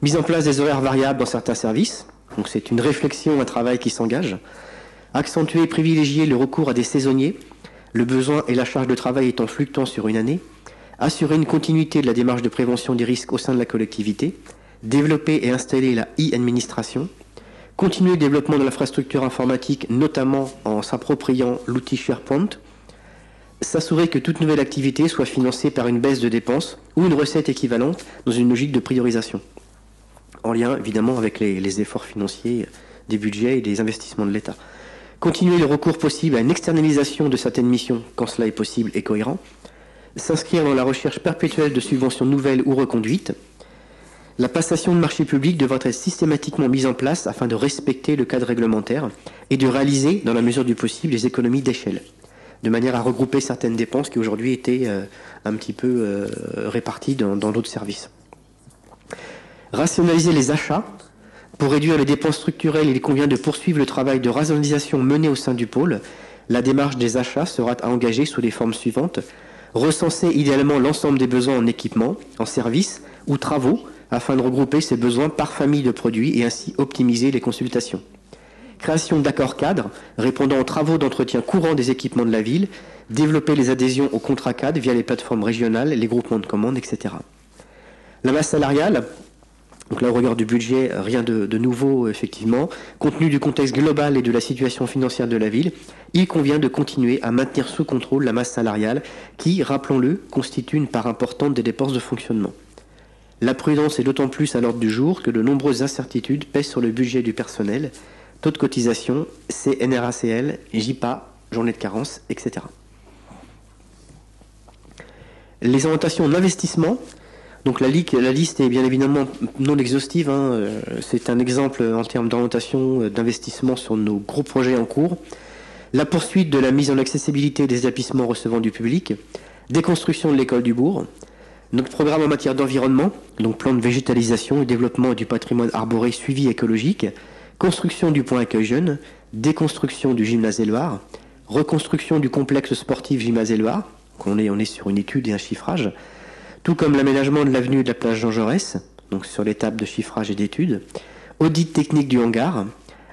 Mise en place des horaires variables dans certains services. Donc, c'est une réflexion, un travail qui s'engage. Accentuer et privilégier le recours à des saisonniers, le besoin et la charge de travail étant fluctuants sur une année. Assurer une continuité de la démarche de prévention des risques au sein de la collectivité. Développer et installer la e-administration, continuer le développement de l'infrastructure informatique, notamment en s'appropriant l'outil SharePoint, s'assurer que toute nouvelle activité soit financée par une baisse de dépenses ou une recette équivalente dans une logique de priorisation, en lien évidemment avec les efforts financiers des budgets et des investissements de l'État. Continuer le recours possible à une externalisation de certaines missions quand cela est possible et cohérent, s'inscrire dans la recherche perpétuelle de subventions nouvelles ou reconduites. La passation de marchés publics devra être systématiquement mise en place afin de respecter le cadre réglementaire et de réaliser, dans la mesure du possible, les économies d'échelle, de manière à regrouper certaines dépenses qui aujourd'hui étaient un petit peu réparties dans d'autres services. Rationaliser les achats. Pour réduire les dépenses structurelles, il convient de poursuivre le travail de rationalisation mené au sein du pôle. La démarche des achats sera à engager sous les formes suivantes. Recenser idéalement l'ensemble des besoins en équipement, en services ou travaux, afin de regrouper ces besoins par famille de produits et ainsi optimiser les consultations. Création d'accords cadres répondant aux travaux d'entretien courant des équipements de la ville, développer les adhésions aux contrats cadres via les plateformes régionales, les groupements de commandes, etc. La masse salariale, donc là au regard du budget, rien de nouveau effectivement, compte tenu du contexte global et de la situation financière de la ville, il convient de continuer à maintenir sous contrôle la masse salariale qui, rappelons-le, constitue une part importante des dépenses de fonctionnement. La prudence est d'autant plus à l'ordre du jour que de nombreuses incertitudes pèsent sur le budget du personnel. Taux de cotisation, CNRACL, JPA, journée de carence, etc. Les orientations d'investissement, donc la liste est bien évidemment non exhaustive, c'est un exemple en termes d'orientation d'investissement sur nos gros projets en cours. La poursuite de la mise en accessibilité des établissements recevant du public, déconstruction de l'école du bourg, notre programme en matière d'environnement, donc plan de végétalisation et développement du patrimoine arboré suivi écologique, construction du point accueil jeune, déconstruction du gymnase Éluard, reconstruction du complexe sportif gymnase Éluard, on est sur une étude et un chiffrage, tout comme l'aménagement de l'avenue de la plage Jean Jaurès, donc sur l'étape de chiffrage et d'étude, audit technique du hangar,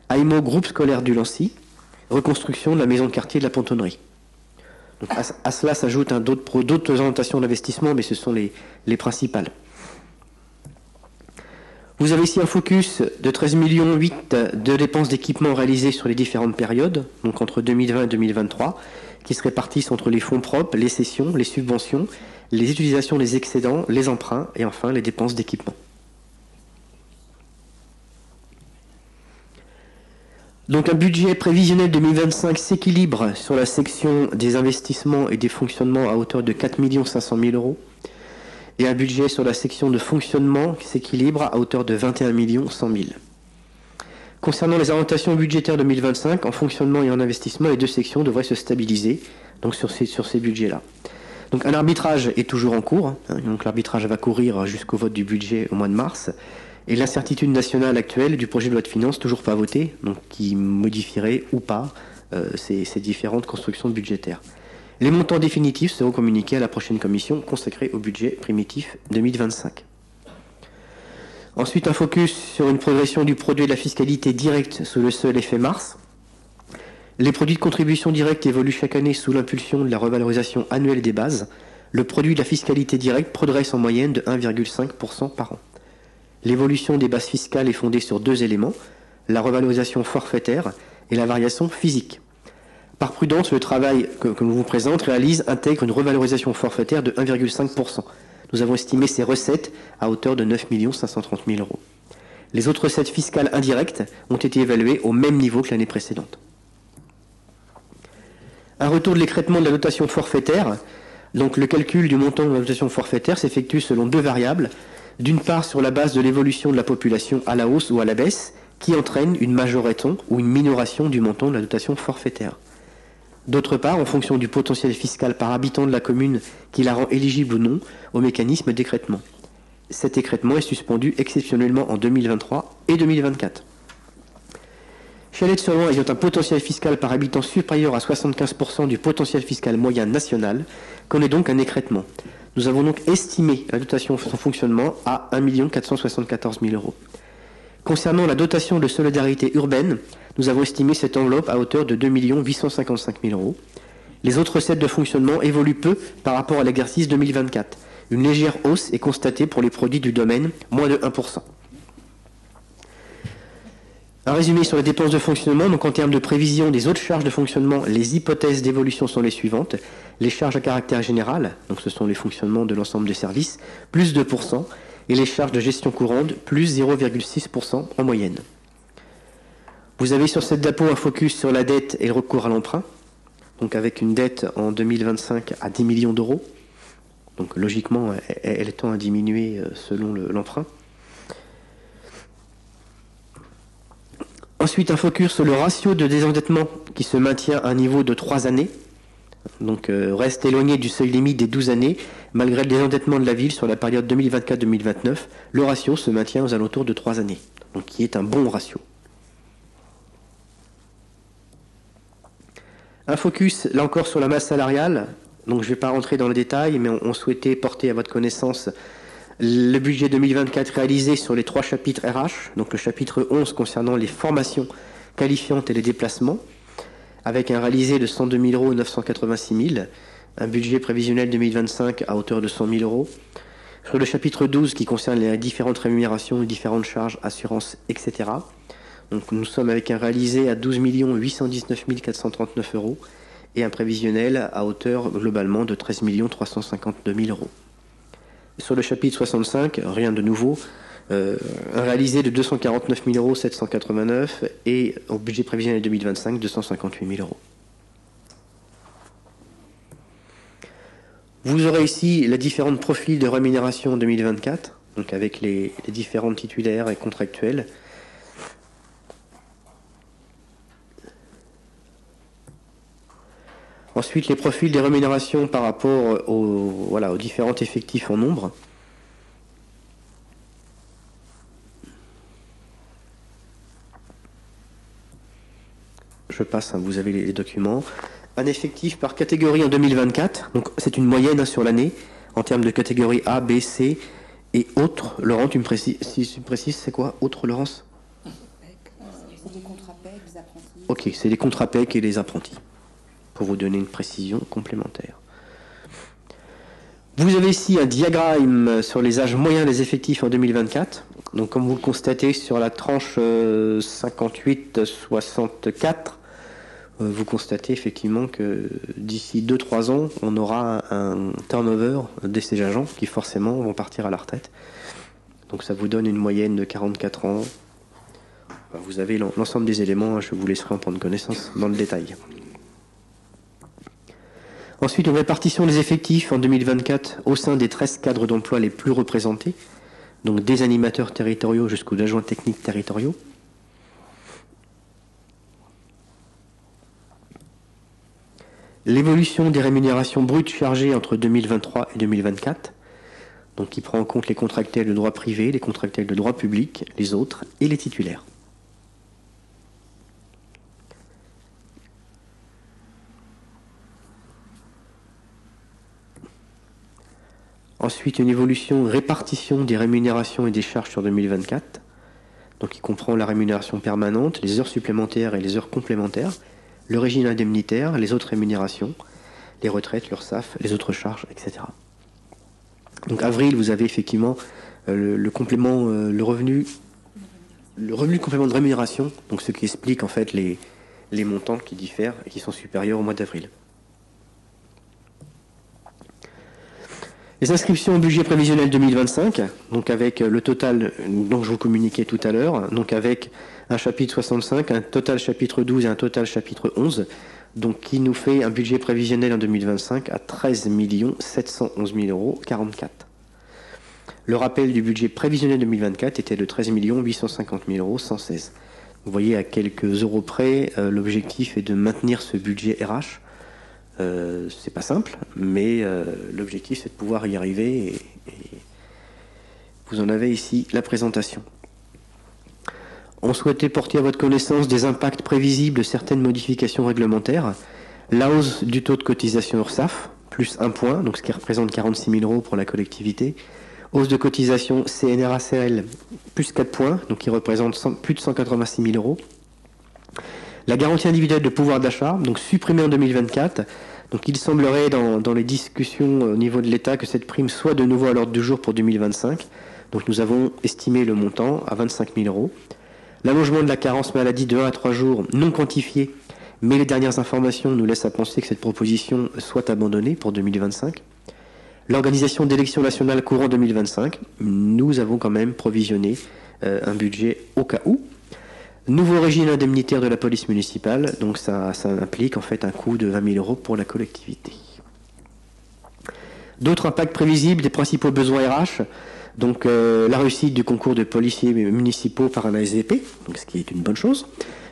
AIMO groupe scolaire du Lancy, reconstruction de la maison de quartier de la Pontonnerie. Donc à cela s'ajoutent d'autres orientations d'investissement, mais ce sont les principales. Vous avez ici un focus de 13,8 millions de dépenses d'équipement réalisées sur les différentes périodes, donc entre 2020 et 2023, qui se répartissent entre les fonds propres, les cessions, les subventions, les utilisations des excédents, les emprunts et enfin les dépenses d'équipement. Donc un budget prévisionnel 2025 s'équilibre sur la section des investissements et des fonctionnements à hauteur de 4 500 000 euros et un budget sur la section de fonctionnement qui s'équilibre à hauteur de 21 100 000. Concernant les orientations budgétaires 2025, en fonctionnement et en investissement, les deux sections devraient se stabiliser donc sur ces budgets-là. Donc un arbitrage est toujours en cours, donc l'arbitrage va courir jusqu'au vote du budget au mois de mars, et l'incertitude nationale actuelle du projet de loi de finances toujours pas voté, donc qui modifierait ou pas ces différentes constructions budgétaires. Les montants définitifs seront communiqués à la prochaine commission consacrée au budget primitif 2025. Ensuite, un focus sur une progression du produit de la fiscalité directe sous le seul effet mars. Les produits de contribution directe évoluent chaque année sous l'impulsion de la revalorisation annuelle des bases. Le produit de la fiscalité directe progresse en moyenne de 1,5% par an. L'évolution des bases fiscales est fondée sur deux éléments, la revalorisation forfaitaire et la variation physique. Par prudence, le travail que l'on vous présente intègre une revalorisation forfaitaire de 1,5%. Nous avons estimé ces recettes à hauteur de 9 530 000 euros. Les autres recettes fiscales indirectes ont été évaluées au même niveau que l'année précédente. Un retour de l'écrêtement de la dotation forfaitaire. Donc le calcul du montant de la dotation forfaitaire s'effectue selon deux variables. D'une part sur la base de l'évolution de la population à la hausse ou à la baisse, qui entraîne une majoration ou une minoration du montant de la dotation forfaitaire. D'autre part, en fonction du potentiel fiscal par habitant de la commune qui la rend éligible ou non au mécanisme d'écrêtement. Cet écrêtement est suspendu exceptionnellement en 2023 et 2024. Chalette-sur-Loing ayant un potentiel fiscal par habitant supérieur à 75% du potentiel fiscal moyen national, connaît donc un écrêtement. Nous avons donc estimé la dotation son fonctionnement à 1 474 000 euros. Concernant la dotation de solidarité urbaine, nous avons estimé cette enveloppe à hauteur de 2 855 000 euros. Les autres recettes de fonctionnement évoluent peu par rapport à l'exercice 2024. Une légère hausse est constatée pour les produits du domaine, moins de 1%. Un résumé sur les dépenses de fonctionnement. Donc en termes de prévision des autres charges de fonctionnement, les hypothèses d'évolution sont les suivantes. Les charges à caractère général, donc ce sont les fonctionnements de l'ensemble des services, plus 2%, et les charges de gestion courante, plus 0,6% en moyenne. Vous avez sur cette DAPO un focus sur la dette et le recours à l'emprunt, donc avec une dette en 2025 à 10 millions d'euros, donc logiquement elle tend à diminuer selon l'emprunt. Ensuite, un focus sur le ratio de désendettement qui se maintient à un niveau de 3 années, donc reste éloigné du seuil limite des 12 années, malgré le désendettement de la ville sur la période 2024-2029, le ratio se maintient aux alentours de 3 années, donc qui est un bon ratio. Un focus, là encore, sur la masse salariale, donc je ne vais pas rentrer dans le détail, mais on souhaitait porter à votre connaissance le budget 2024 réalisé sur les 3 chapitres RH, donc le chapitre 11 concernant les formations qualifiantes et les déplacements, avec un réalisé de 102 986 000, un budget prévisionnel 2025 à hauteur de 100 000 euros. Sur le chapitre 12 qui concerne les différentes rémunérations, les différentes charges, assurances, etc. Donc nous sommes avec un réalisé à 12 819 439 euros et un prévisionnel à hauteur globalement de 13 352 000 euros. Sur le chapitre 65, rien de nouveau, un réalisé de 249 789 € et au budget prévisionnel 2025, 258 000 euros. Vous aurez ici les différents profils de rémunération en 2024, donc avec les différents titulaires et contractuels. Ensuite, les profils des rémunérations par rapport aux différents effectifs en nombre. Je passe, vous avez les documents. Un effectif par catégorie en 2024, donc c'est une moyenne sur l'année, en termes de catégorie A, B, C et autres. Laurent, tu me précises, si tu me précises, c'est quoi autres, Laurence?
C'est des contrats PEC, des apprentis.
Ok, c'est les contrats PEC et les apprentis, pour vous donner une précision complémentaire. Vous avez ici un diagramme sur les âges moyens des effectifs en 2024. Donc comme vous le constatez sur la tranche 58-64, vous constatez effectivement que d'ici 2-3 ans, on aura un turnover de ces agents qui forcément vont partir à la retraite. Donc ça vous donne une moyenne de 44 ans. Vous avez l'ensemble des éléments, je vous laisserai en prendre connaissance dans le détail. Ensuite, une répartition des effectifs en 2024 au sein des 13 cadres d'emploi les plus représentés, donc des animateurs territoriaux jusqu'aux adjoints techniques territoriaux. L'évolution des rémunérations brutes chargées entre 2023 et 2024, donc qui prend en compte les contractuels de droit privé, les contractuels de droit public, les autres et les titulaires. Ensuite, une évolution, répartition des rémunérations et des charges sur 2024, donc qui comprend la rémunération permanente, les heures supplémentaires et les heures complémentaires, le régime indemnitaire, les autres rémunérations, les retraites, l'URSSAF, les autres charges, etc. Donc avril, vous avez effectivement le complément, le revenu complément de rémunération, donc ce qui explique en fait les montants qui diffèrent et qui sont supérieurs au mois d'avril. Les inscriptions au budget prévisionnel 2025, donc avec le total dont je vous communiquais tout à l'heure, donc avec un chapitre 65, un total chapitre 12 et un total chapitre 11, donc qui nous fait un budget prévisionnel en 2025 à 13 711 000,44 €. Le rappel du budget prévisionnel 2024 était de 13 850 000,116 €. Vous voyez à quelques euros près, l'objectif est de maintenir ce budget RH. C'est pas simple, mais l'objectif c'est de pouvoir y arriver et vous en avez ici la présentation. On souhaitait porter à votre connaissance des impacts prévisibles de certaines modifications réglementaires. La hausse du taux de cotisation URSSAF, plus 1 point, donc ce qui représente 46 000 € pour la collectivité. Hausse de cotisation CNRACL, plus 4 points, donc qui représente plus de 186 000 €. La garantie individuelle de pouvoir d'achat, donc supprimée en 2024. Donc il semblerait dans les discussions au niveau de l'État que cette prime soit de nouveau à l'ordre du jour pour 2025. Donc nous avons estimé le montant à 25 000 €. L'allongement de la carence maladie de 1 à 3 jours non quantifié, mais les dernières informations nous laissent à penser que cette proposition soit abandonnée pour 2025. L'organisation d'élections nationales courant 2025, nous avons quand même provisionné un budget au cas où. Nouveau régime indemnitaire de la police municipale, donc ça implique en fait un coût de 20 000 € pour la collectivité. D'autres impacts prévisibles des principaux besoins RH, donc la réussite du concours de policiers municipaux par un ASVP, donc ce qui est une bonne chose.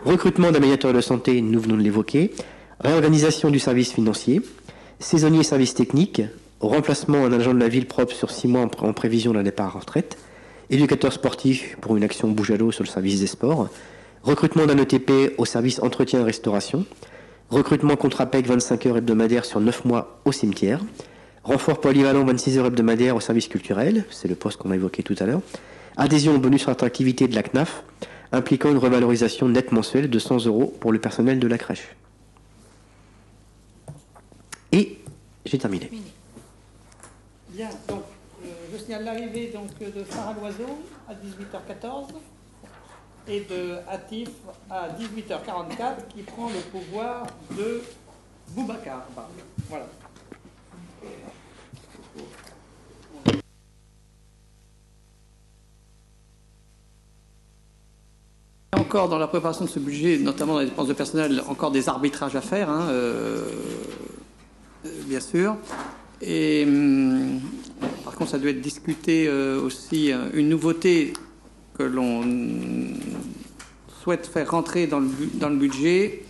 Recrutement d'un médiateur de santé, nous venons de l'évoquer. Réorganisation du service financier. Saisonnier service technique. Remplacement d'un agent de la ville propre sur 6 mois en prévision d'un départ à retraite. Éducateur sportif pour une action bouge à l'eau sur le service des sports. Recrutement d'un ETP au service entretien et restauration. Recrutement contrat PEC 25 heures hebdomadaires sur 9 mois au cimetière. Renfort polyvalent 26 heures hebdomadaires au service culturel, c'est le poste qu'on a évoqué tout à l'heure. Adhésion au bonus attractivité de la CNAF, impliquant une revalorisation nette mensuelle de 100 € pour le personnel de la crèche. Et j'ai terminé.
Bien, donc je signale l'arrivée de Sarah Loiseau à 18h14 et de Atif à 18h44 qui prend le pouvoir de Boubacar. Voilà. Encore dans la préparation de ce budget, notamment dans les dépenses de personnel, encore des arbitrages à faire, bien sûr. Et par contre, ça doit être discuté aussi. Une nouveauté que l'on souhaite faire rentrer dans le budget,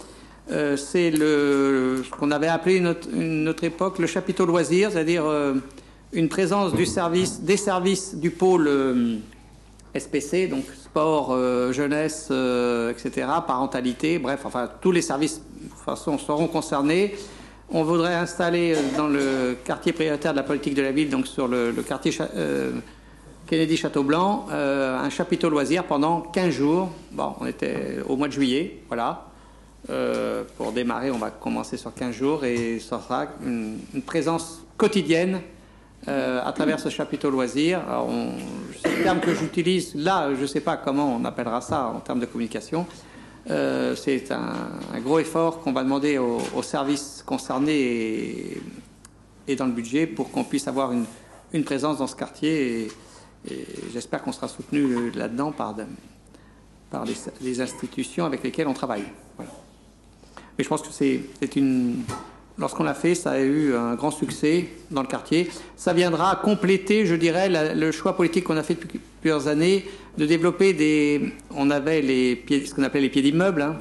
c'est ce qu'on avait appelé notre époque le chapiteau loisirs, c'est-à-dire une présence des services du pôle SPC, donc sport, jeunesse, etc., parentalité, bref, enfin tous les services de toute façon seront concernés. On voudrait installer dans le quartier prioritaire de la politique de la ville, donc sur le quartier Kennedy-Châteaublanc, un chapiteau loisirs pendant 15 jours. Bon, on était au mois de juillet, voilà. Pour démarrer, on va commencer sur 15 jours et ça sera une présence quotidienne à travers ce chapiteau loisirs. Alors, c'est le terme que j'utilise là, je ne sais pas comment on appellera ça en termes de communication. C'est un gros effort qu'on va demander aux services concernés et dans le budget pour qu'on puisse avoir une présence dans ce quartier et j'espère qu'on sera soutenu là-dedans par les institutions avec lesquelles on travaille. Voilà. Mais je pense que lorsqu'on l'a fait, ça a eu un grand succès dans le quartier. Ça viendra compléter, je dirais, le choix politique qu'on a fait depuis plusieurs années de développer on avait ce qu'on appelait les pieds d'immeubles,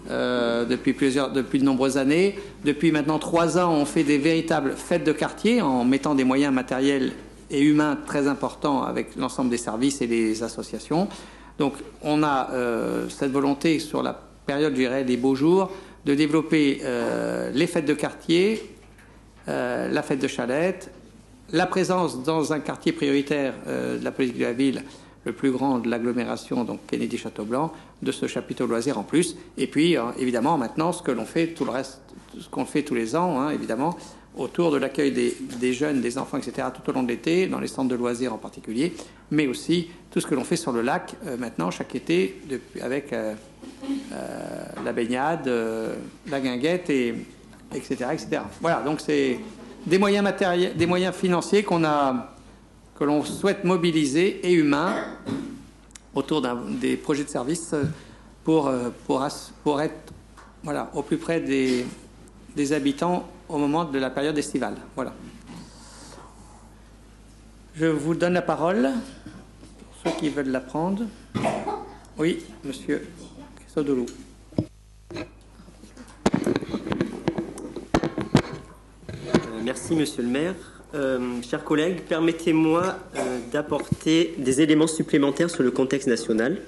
depuis de nombreuses années. Depuis maintenant 3 ans, on fait des véritables fêtes de quartier en mettant des moyens matériels et humains très importants avec l'ensemble des services et des associations. Donc on a cette volonté sur la période, je dirais, des beaux jours, de développer les fêtes de quartier, la fête de Chalette, la présence dans un quartier prioritaire de la politique de la ville, le plus grand de l'agglomération, donc Kennedy-Châteaublanc, de ce chapiteau loisirs en plus. Et puis, évidemment, maintenant, ce que l'on fait, tout le reste, ce qu'on fait tous les ans, évidemment, autour de l'accueil des jeunes, des enfants, etc., tout au long de l'été, dans les centres de loisirs en particulier, mais aussi tout ce que l'on fait sur le lac, maintenant, chaque été, avec la baignade, la guinguette, etc., etc. Voilà, donc c'est des moyens matériels, des moyens financiers que l'on souhaite mobiliser et humains autour des projets de service pour être au plus près des habitants au moment de la période estivale. Voilà. Je vous donne la parole pour ceux qui veulent la prendre. Oui, monsieur Christodoulou.
Merci, monsieur le maire. Chers collègues, permettez-moi d'apporter des éléments supplémentaires sur le contexte national.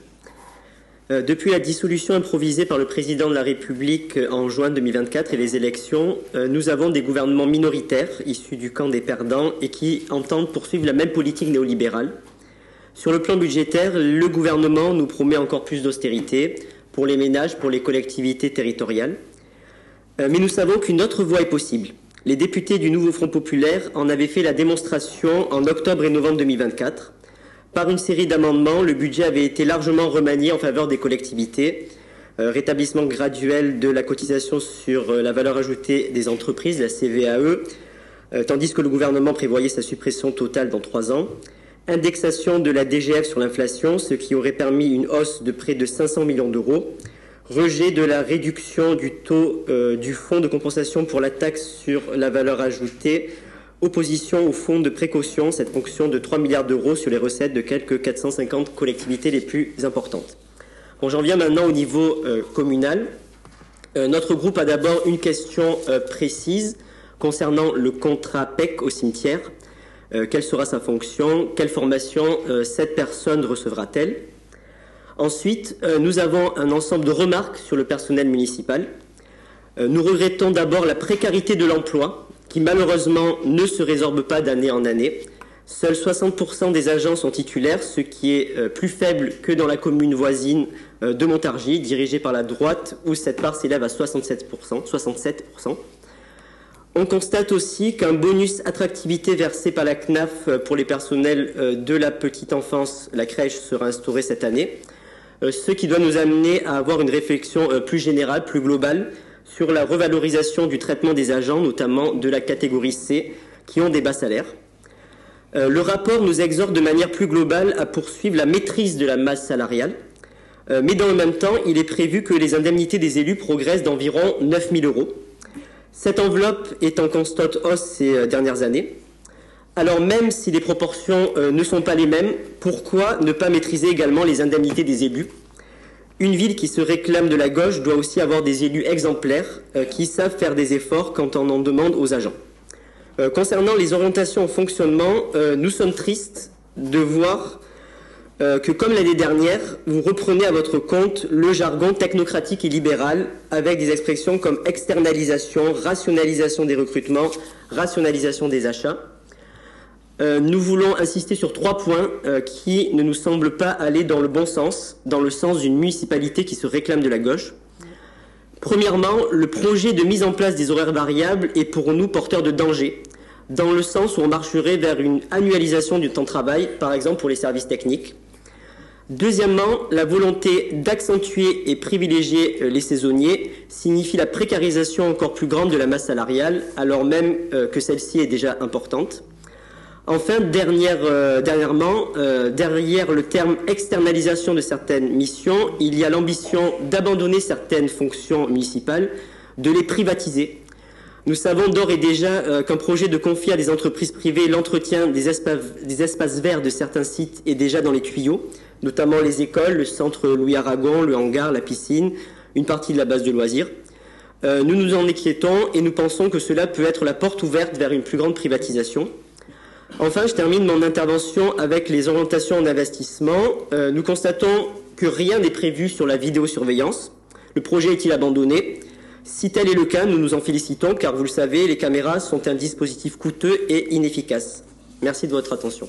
Depuis la dissolution improvisée par le président de la République en juin 2024 et les élections, nous avons des gouvernements minoritaires issus du camp des perdants et qui entendent poursuivre la même politique néolibérale. Sur le plan budgétaire, le gouvernement nous promet encore plus d'austérité pour les ménages, pour les collectivités territoriales. Mais nous savons qu'une autre voie est possible. Les députés du Nouveau Front Populaire en avaient fait la démonstration en octobre et novembre 2024. Par une série d'amendements, le budget avait été largement remanié en faveur des collectivités. Rétablissement graduel de la cotisation sur la valeur ajoutée des entreprises, la CVAE, tandis que le gouvernement prévoyait sa suppression totale dans 3 ans. Indexation de la DGF sur l'inflation, ce qui aurait permis une hausse de près de 500 millions d'euros. Rejet de la réduction du taux du fonds de compensation pour la taxe sur la valeur ajoutée. Opposition au fonds de précaution, cette ponction de 3 milliards d'euros sur les recettes de quelques 450 collectivités les plus importantes. Bon, j'en viens maintenant au niveau communal. Notre groupe a d'abord une question précise concernant le contrat PEC au cimetière. Quelle sera sa fonction? Quelle formation cette personne recevra-t-elle? Ensuite, nous avons un ensemble de remarques sur le personnel municipal. Nous regrettons d'abord la précarité de l'emploi, qui malheureusement ne se résorbe pas d'année en année. Seuls 60% des agents sont titulaires, ce qui est plus faible que dans la commune voisine de Montargis, dirigée par la droite, où cette part s'élève à 67%. On constate aussi qu'un bonus attractivité versé par la CNAF pour les personnels de la petite enfance, la crèche, sera instauré cette année, ce qui doit nous amener à avoir une réflexion plus générale, plus globale, sur la revalorisation du traitement des agents, notamment de la catégorie C, qui ont des bas salaires. Le rapport nous exhorte de manière plus globale à poursuivre la maîtrise de la masse salariale, mais dans le même temps, il est prévu que les indemnités des élus progressent d'environ 9 000 euros.
Cette enveloppe est en constante hausse ces dernières années. Alors même si les proportions ne sont pas les mêmes, pourquoi ne pas maîtriser également les indemnités des élus? Une ville qui se réclame de la gauche doit aussi avoir des élus exemplaires qui savent faire des efforts quand on en demande aux agents. Concernant les orientations au fonctionnement, nous sommes tristes de voir que, comme l'année dernière, vous reprenez à votre compte le jargon technocratique et libéral avec des expressions comme externalisation, rationalisation des recrutements, rationalisation des achats. Nous voulons insister sur 3 points qui ne nous semblent pas aller dans le bon sens, dans le sens d'une municipalité qui se réclame de la gauche. Premièrement, le projet de mise en place des horaires variables est pour nous porteur de danger, dans le sens où on marcherait vers une annualisation du temps de travail, par exemple pour les services techniques. Deuxièmement, la volonté d'accentuer et privilégier les saisonniers signifie la précarisation encore plus grande de la masse salariale, alors même que celle-ci est déjà importante. Enfin, dernièrement, derrière le terme externalisation de certaines missions, il y a l'ambition d'abandonner certaines fonctions municipales, de les privatiser. Nous savons d'ores et déjà qu'un projet de confier à des entreprises privées l'entretien des espaces verts de certains sites est déjà dans les tuyaux, notamment les écoles, le centre Louis-Aragon, le hangar, la piscine, une partie de la base de loisirs. Nous nous en inquiétons et nous pensons que cela peut être la porte ouverte vers une plus grande privatisation. Enfin, je termine mon intervention avec les orientations en investissement. Nous constatons que rien n'est prévu sur la vidéosurveillance. Le projet est-il abandonné? Si tel est le cas, nous nous en félicitons, car vous le savez, les caméras sont un dispositif coûteux et inefficace. Merci de votre attention.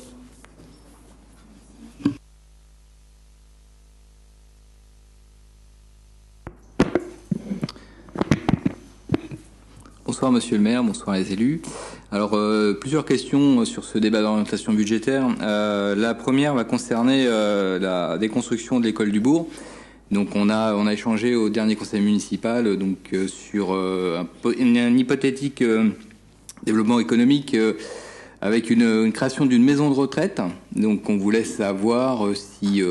Bonsoir Monsieur le maire, bonsoir les élus. Alors plusieurs questions sur ce débat d'orientation budgétaire. La première va concerner la déconstruction de l'école du Bourg. Donc on a échangé au dernier conseil municipal sur un hypothétique développement économique avec une création d'une maison de retraite. Donc on voulait savoir si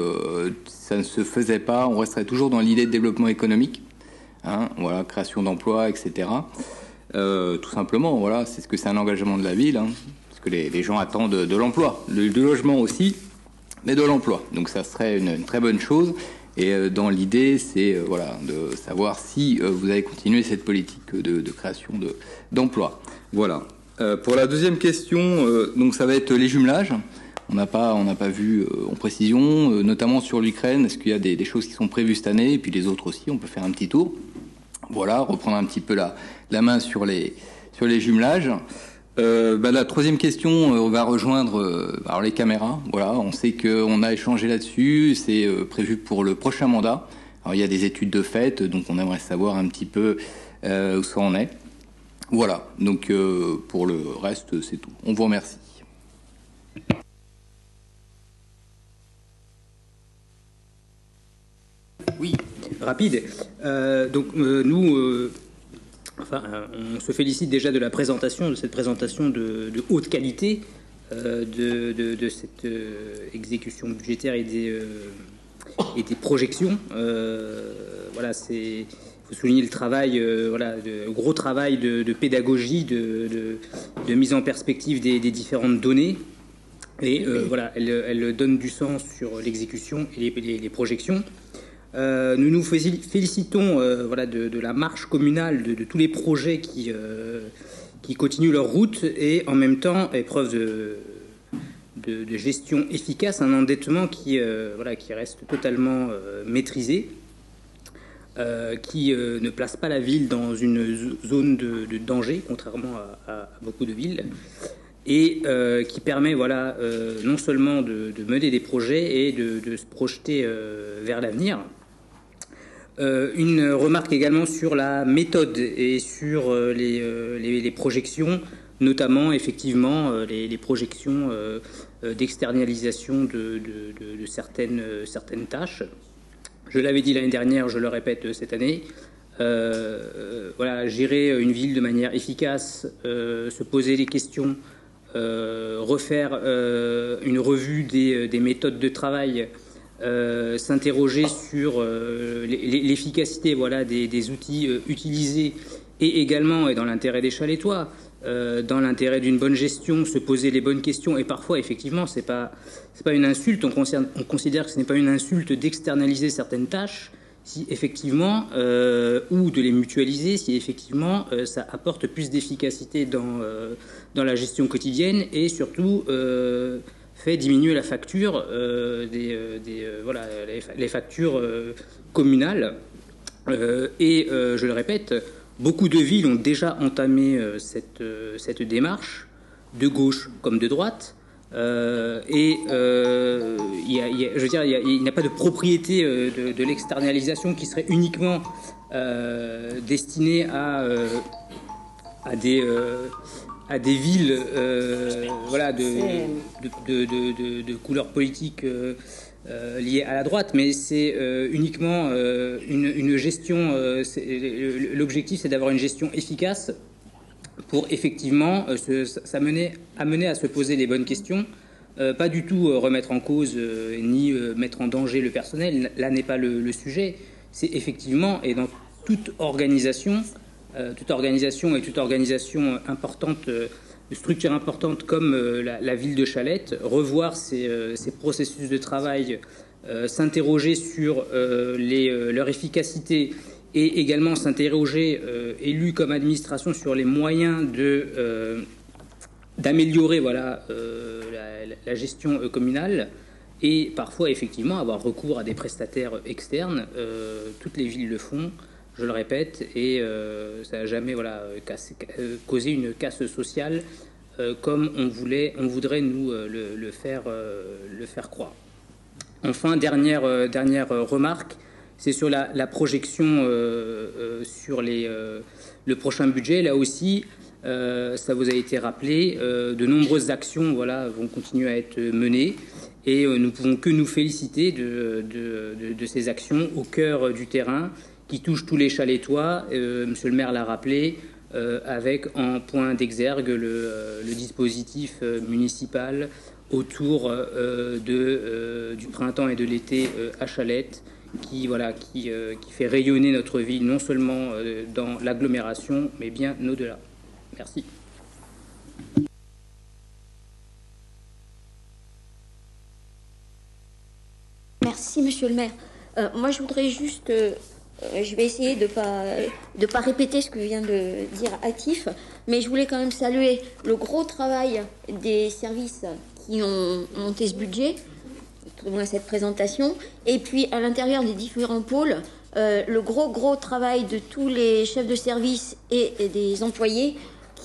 ça ne se faisait pas, on resterait toujours dans l'idée de développement économique, hein, voilà, création d'emplois, etc. Tout simplement, voilà, c'est ce que c'est un engagement de la ville, hein, parce que les gens attendent de l'emploi, du logement aussi, mais de l'emploi. Donc ça serait une très bonne chose. Et dans l'idée, c'est voilà, de savoir si vous allez continuer cette politique de création d'emplois. Voilà. Pour la deuxième question, donc ça va être les jumelages. On n'a pas vu en précision, notamment sur l'Ukraine. Est-ce qu'il y a des choses qui sont prévues cette année? Et puis les autres aussi, on peut faire un petit tour. Voilà, reprendre un petit peu la main sur les jumelages. La troisième question, on va rejoindre alors les caméras. Voilà, on sait qu'on a échangé là-dessus. C'est prévu pour le prochain mandat. Alors il y a des études de fait, donc on aimerait savoir un petit peu où ça en est. Voilà. Donc pour le reste, c'est tout. On vous remercie.
Oui, rapide. Nous. On se félicite déjà de cette présentation de haute qualité de cette exécution budgétaire et des projections. Voilà, il faut souligner le travail, le gros travail de pédagogie, de mise en perspective des différentes données. Et voilà, elle donne du sens sur l'exécution et les projections. Nous nous félicitons de la marche communale de tous les projets qui continuent leur route et en même temps épreuve de gestion efficace, un endettement qui reste totalement maîtrisé, qui ne place pas la ville dans une zone de danger, contrairement à beaucoup de villes, et qui permet non seulement de mener des projets et de se projeter vers l'avenir. Une remarque également sur la méthode et sur les projections, notamment effectivement les projections d'externalisation de certaines tâches. Je l'avais dit l'année dernière, je le répète cette année. Gérer une ville de manière efficace, se poser les questions, refaire une revue des méthodes de travail, s'interroger sur l'efficacité des outils utilisés et également, et dans l'intérêt des Chalétois, dans l'intérêt d'une bonne gestion, se poser les bonnes questions. Et parfois, effectivement, c'est pas une insulte. On considère que ce n'est pas une insulte d'externaliser certaines tâches, si effectivement, ou de les mutualiser, si effectivement ça apporte plus d'efficacité dans la gestion quotidienne et surtout fait diminuer la facture les factures communales. Et je le répète, beaucoup de villes ont déjà entamé cette démarche, de gauche comme de droite. Il n'y a pas de propriété de l'externalisation qui serait uniquement destinée à des villes de couleur politique liées à la droite, mais c'est uniquement une gestion. L'objectif, c'est d'avoir une gestion efficace pour effectivement amener à se poser les bonnes questions, pas du tout remettre en cause ni mettre en danger le personnel. Là n'est pas le sujet. C'est effectivement, et dans toute organisation et toute organisation importante, structure importante comme la ville de Chalette, revoir ses processus de travail, s'interroger sur leur efficacité et également s'interroger, élus comme administration, sur les moyens d'améliorer la gestion communale et parfois effectivement avoir recours à des prestataires externes. Toutes les villes le font, je le répète, et ça n'a jamais causé une casse sociale comme on voudrait nous le faire croire. Enfin, dernière remarque, c'est sur la projection sur le prochain budget. Là aussi, ça vous a été rappelé, de nombreuses actions vont continuer à être menées et nous ne pouvons que nous féliciter de ces actions au cœur du terrain qui touchent tous les Chalétois. Monsieur le maire l'a rappelé, avec en point d'exergue le dispositif municipal autour du printemps et de l'été à Chalette, qui fait rayonner notre ville non seulement dans l'agglomération, mais bien au-delà. Merci.
Merci, monsieur le maire. Moi, je voudrais juste... je vais essayer de pas répéter ce que vient de dire Atif, mais je voulais quand même saluer le gros travail des services qui ont monté ce budget, tout au moins cette présentation, et puis à l'intérieur des différents pôles, le gros travail de tous les chefs de service et des employés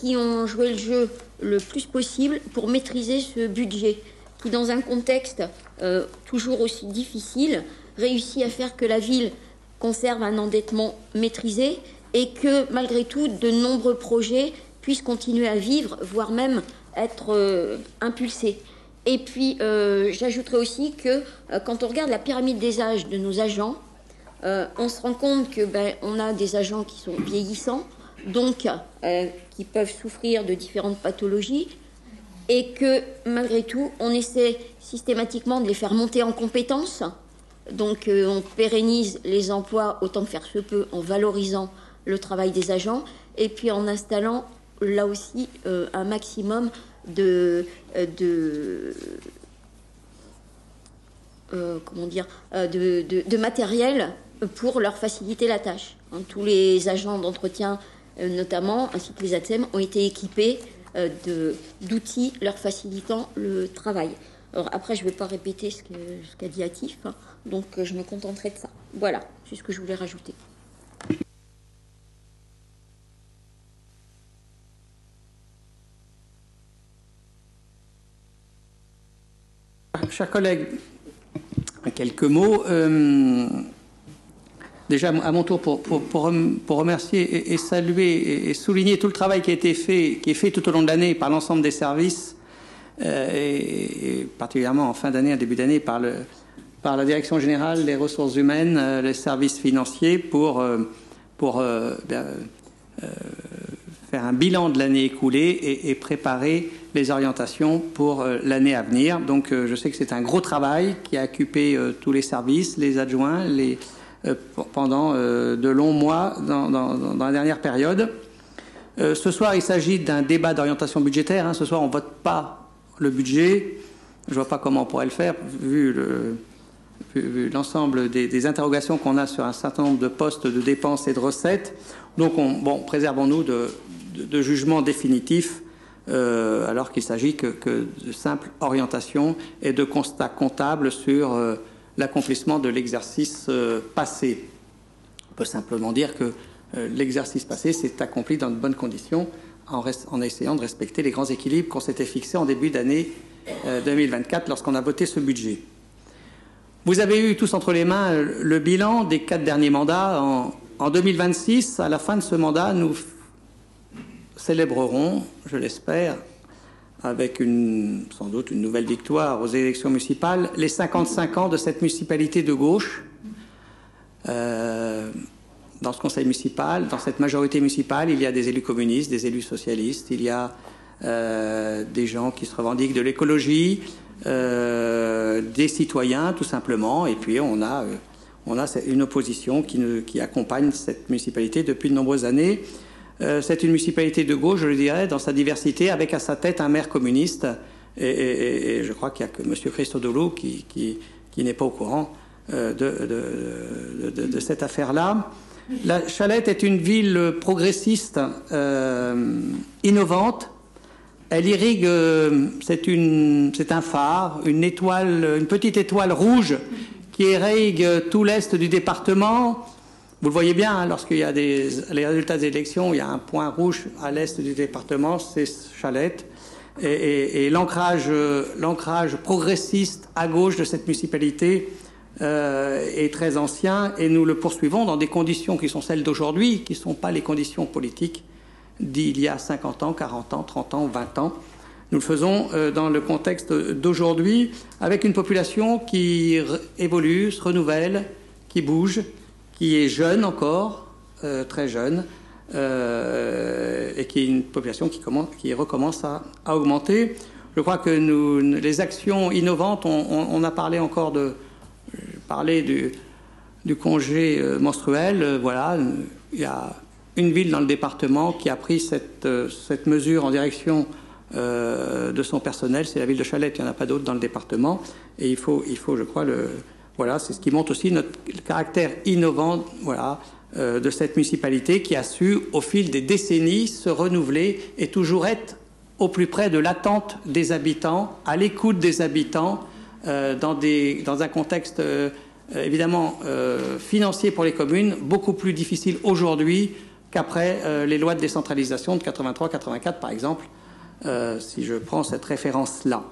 qui ont joué le jeu le plus possible pour maîtriser ce budget, qui dans un contexte toujours aussi difficile, réussit à faire que la ville conserve un endettement maîtrisé et que malgré tout de nombreux projets puissent continuer à vivre, voire même être impulsés. Et puis j'ajouterais aussi que quand on regarde la pyramide des âges de nos agents, on se rend compte que on a des agents qui sont vieillissants, donc qui peuvent souffrir de différentes pathologies, et que malgré tout on essaie systématiquement de les faire monter en compétences. Donc on pérennise les emplois autant que faire se peut en valorisant le travail des agents et puis en installant là aussi un maximum de matériel pour leur faciliter la tâche. Tous les agents d'entretien notamment, ainsi que les ATSEM, ont été équipés d'outils leur facilitant le travail. Alors après, je ne vais pas répéter ce qu'a dit Atif, donc je me contenterai de ça. Voilà, c'est ce que je voulais rajouter.
Chers collègues, quelques mots. Déjà, à mon tour, pour remercier et saluer et souligner tout le travail qui est fait tout au long de l'année par l'ensemble des services, et particulièrement en fin d'année, en début d'année, par la Direction générale des ressources humaines, les services financiers, pour faire un bilan de l'année écoulée et préparer les orientations pour l'année à venir. Donc je sais que c'est un gros travail qui a occupé tous les services, les adjoints, pendant de longs mois dans la dernière période. Ce soir, il s'agit d'un débat d'orientation budgétaire. Hein. Ce soir, on ne vote pas le budget. Je ne vois pas comment on pourrait le faire, vu l'ensemble des interrogations qu'on a sur un certain nombre de postes de dépenses et de recettes. Donc, préservons-nous de jugements définitifs, alors qu'il s'agit que de simples orientations et de constats comptables sur l'accomplissement de l'exercice passé. On peut simplement dire que l'exercice passé s'est accompli dans de bonnes conditions en essayant de respecter les grands équilibres qu'on s'était fixés en début d'année 2024 lorsqu'on a voté ce budget. Vous avez eu tous entre les mains le bilan des 4 derniers mandats. En 2026, à la fin de ce mandat, nous célébrerons, je l'espère, avec sans doute une nouvelle victoire aux élections municipales, les 55 ans de cette municipalité de gauche. Dans ce conseil municipal, dans cette majorité municipale, il y a des élus communistes, des élus socialistes, il y a des gens qui se revendiquent de l'écologie, des citoyens tout simplement, et puis on a une opposition qui accompagne cette municipalité depuis de nombreuses années. C'est une municipalité de gauche, je le dirais, dans sa diversité, avec à sa tête un maire communiste, et je crois qu'il n'y a que M. Christodoulou qui n'est pas au courant de cette affaire-là. La Chalette est une ville progressiste, innovante. Elle irrigue, c'est un phare, une petite étoile rouge qui irrigue tout l'est du département. Vous le voyez bien, hein, lorsqu'il y a les résultats des élections, il y a un point rouge à l'est du département, c'est Chalette. Et l'ancrage progressiste à gauche de cette municipalité est très ancien, et nous le poursuivons dans des conditions qui sont celles d'aujourd'hui, qui ne sont pas les conditions politiques d'il y a 50 ans, 40 ans, 30 ans, 20 ans. Nous le faisons dans le contexte d'aujourd'hui, avec une population qui évolue, se renouvelle, qui bouge, qui est jeune encore, très jeune, et qui est une population qui recommence à augmenter. Je crois que les actions innovantes, on a parlé encore du congé menstruel. Voilà, il y a une ville dans le département qui a pris cette mesure en direction de son personnel, c'est la ville de Chalette. Il n'y en a pas d'autres dans le département, et il faut je crois, voilà, c'est ce qui montre aussi le caractère innovant, voilà, de cette municipalité qui a su, au fil des décennies, se renouveler et toujours être au plus près de l'attente des habitants, à l'écoute des habitants, dans un contexte évidemment financier pour les communes, beaucoup plus difficile aujourd'hui qu'après les lois de décentralisation de 83-84 par exemple, si je prends cette référence-là.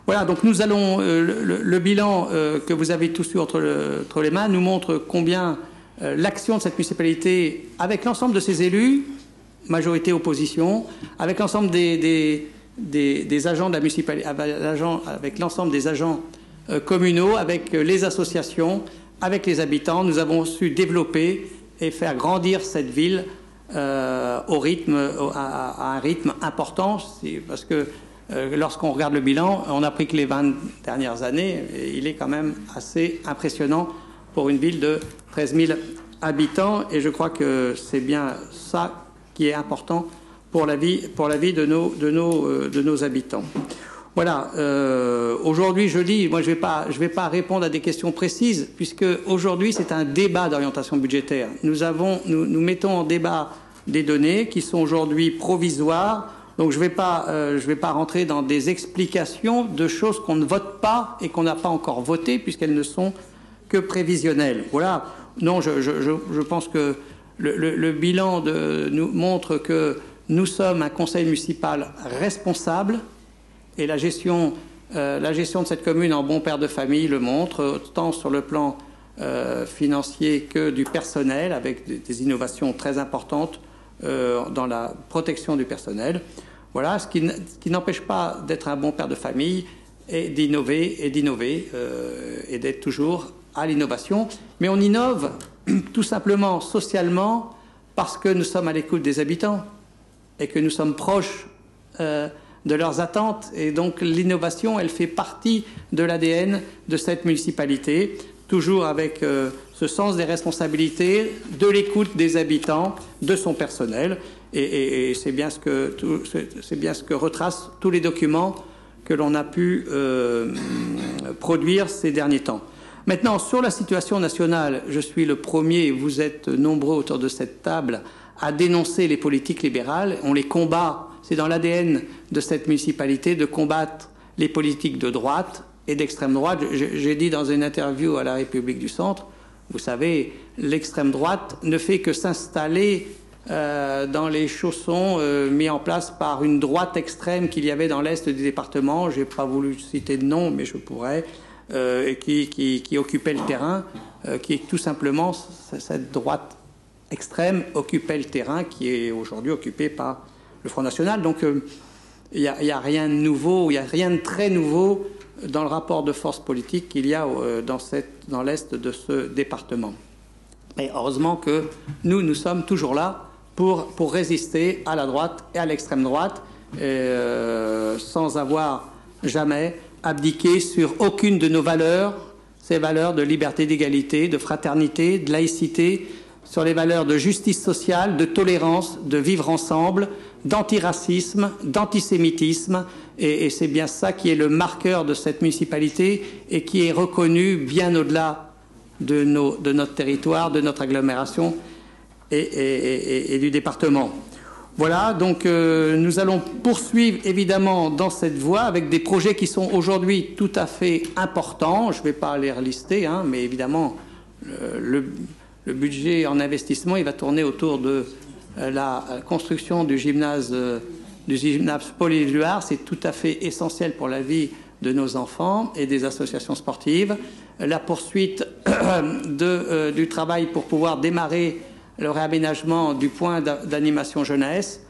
Voilà, donc nous allons, le bilan que vous avez tous eu entre les mains nous montre combien l'action de cette municipalité, avec l'ensemble de ses élus, majorité opposition, avec l'ensemble des agents de la municipalité, avec l'ensemble des agents communaux, avec les associations, avec les habitants, nous avons su développer et faire grandir cette ville à un rythme important, parce que lorsqu'on regarde le bilan, on a appris que les 20 dernières années, il est quand même assez impressionnant pour une ville de 13 000 habitants, et je crois que c'est bien ça qui est important pour la vie de nos habitants. Voilà. Aujourd'hui, je dis, moi, je vais pas répondre à des questions précises, puisque aujourd'hui, c'est un débat d'orientation budgétaire. Nous mettons en débat des données qui sont aujourd'hui provisoires. Donc, je vais pas rentrer dans des explications de choses qu'on ne vote pas et qu'on n'a pas encore votées, puisqu'elles ne sont que prévisionnelles. Voilà. Non, je pense que le bilan nous montre que nous sommes un conseil municipal responsable, et la gestion de cette commune en bon père de famille le montre, tant sur le plan financier que du personnel, avec des innovations très importantes dans la protection du personnel. Voilà, ce qui n'empêche pas d'être un bon père de famille et d'innover et d'être toujours à l'innovation. Mais on innove tout simplement socialement parce que nous sommes à l'écoute des habitants et que nous sommes proches de leurs attentes. Et donc l'innovation, elle fait partie de l'ADN de cette municipalité, toujours avec ce sens des responsabilités, de l'écoute des habitants, de son personnel, et c'est bien ce que retracent tous les documents que l'on a pu produire ces derniers temps. Maintenant, sur la situation nationale, je suis le premier, vous êtes nombreux autour de cette table, à dénoncer les politiques libérales. On les combat, c'est dans l'ADN de cette municipalité de combattre les politiques de droite et d'extrême droite. J'ai dit dans une interview à la République du Centre, vous savez, l'extrême droite ne fait que s'installer dans les chaussons mis en place par une droite extrême qu'il y avait dans l'est du département. Je n'ai pas voulu citer de nom, mais je pourrais, et qui occupait le terrain, qui est tout simplement cette droite extrême occupait le terrain qui est aujourd'hui occupé par le Front National. Donc il n'y a rien de nouveau, il n'y a rien de très nouveau dans le rapport de force politique qu'il y a dans l'est de ce département. Et heureusement que nous sommes toujours là pour résister à la droite et à l'extrême droite, sans avoir jamais abdiqué sur aucune de nos valeurs, ces valeurs de liberté, d'égalité, de fraternité, de laïcité, sur les valeurs de justice sociale, de tolérance, de vivre ensemble, d'antiracisme, d'antisémitisme, et c'est bien ça qui est le marqueur de cette municipalité et qui est reconnu bien au-delà de notre territoire, de notre agglomération et du département. Voilà, donc nous allons poursuivre évidemment dans cette voie avec des projets qui sont aujourd'hui tout à fait importants. Je ne vais pas les relister, mais évidemment le budget en investissement, il va tourner autour de la construction du gymnase Paul Éluard. C'est tout à fait essentiel pour la vie de nos enfants et des associations sportives. La poursuite du travail pour pouvoir démarrer le réaménagement du point d'animation jeunesse,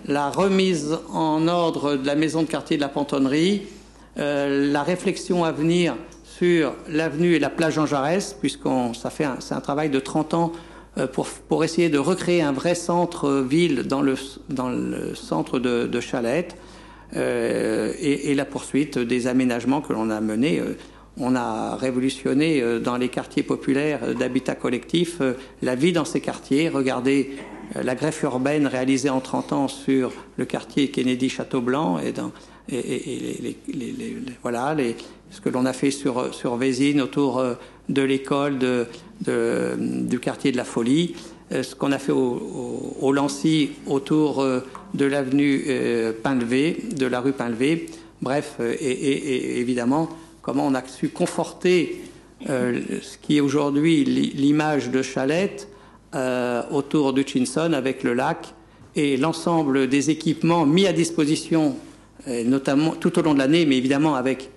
la remise en ordre de la maison de quartier de la Pontonnerie, la réflexion à venir sur l'avenue et la plage Jean Jaurès, c'est un travail de 30 ans pour essayer de recréer un vrai centre-ville dans le centre de Chalette, et la poursuite des aménagements que l'on a menés. On a révolutionné dans les quartiers populaires d'habitat collectif la vie dans ces quartiers. Regardez la greffe urbaine réalisée en 30 ans sur le quartier Kennedy-Châteaublanc ce que l'on a fait sur Vésine autour de l'école du quartier de la Folie, ce qu'on a fait au Lancy autour de l'avenue Painlevé, de la rue Painlevé. Bref, et évidemment comment on a su conforter ce qui est aujourd'hui l'image de Chalette autour d'Hutchinson avec le lac et l'ensemble des équipements mis à disposition, notamment tout au long de l'année, mais évidemment avec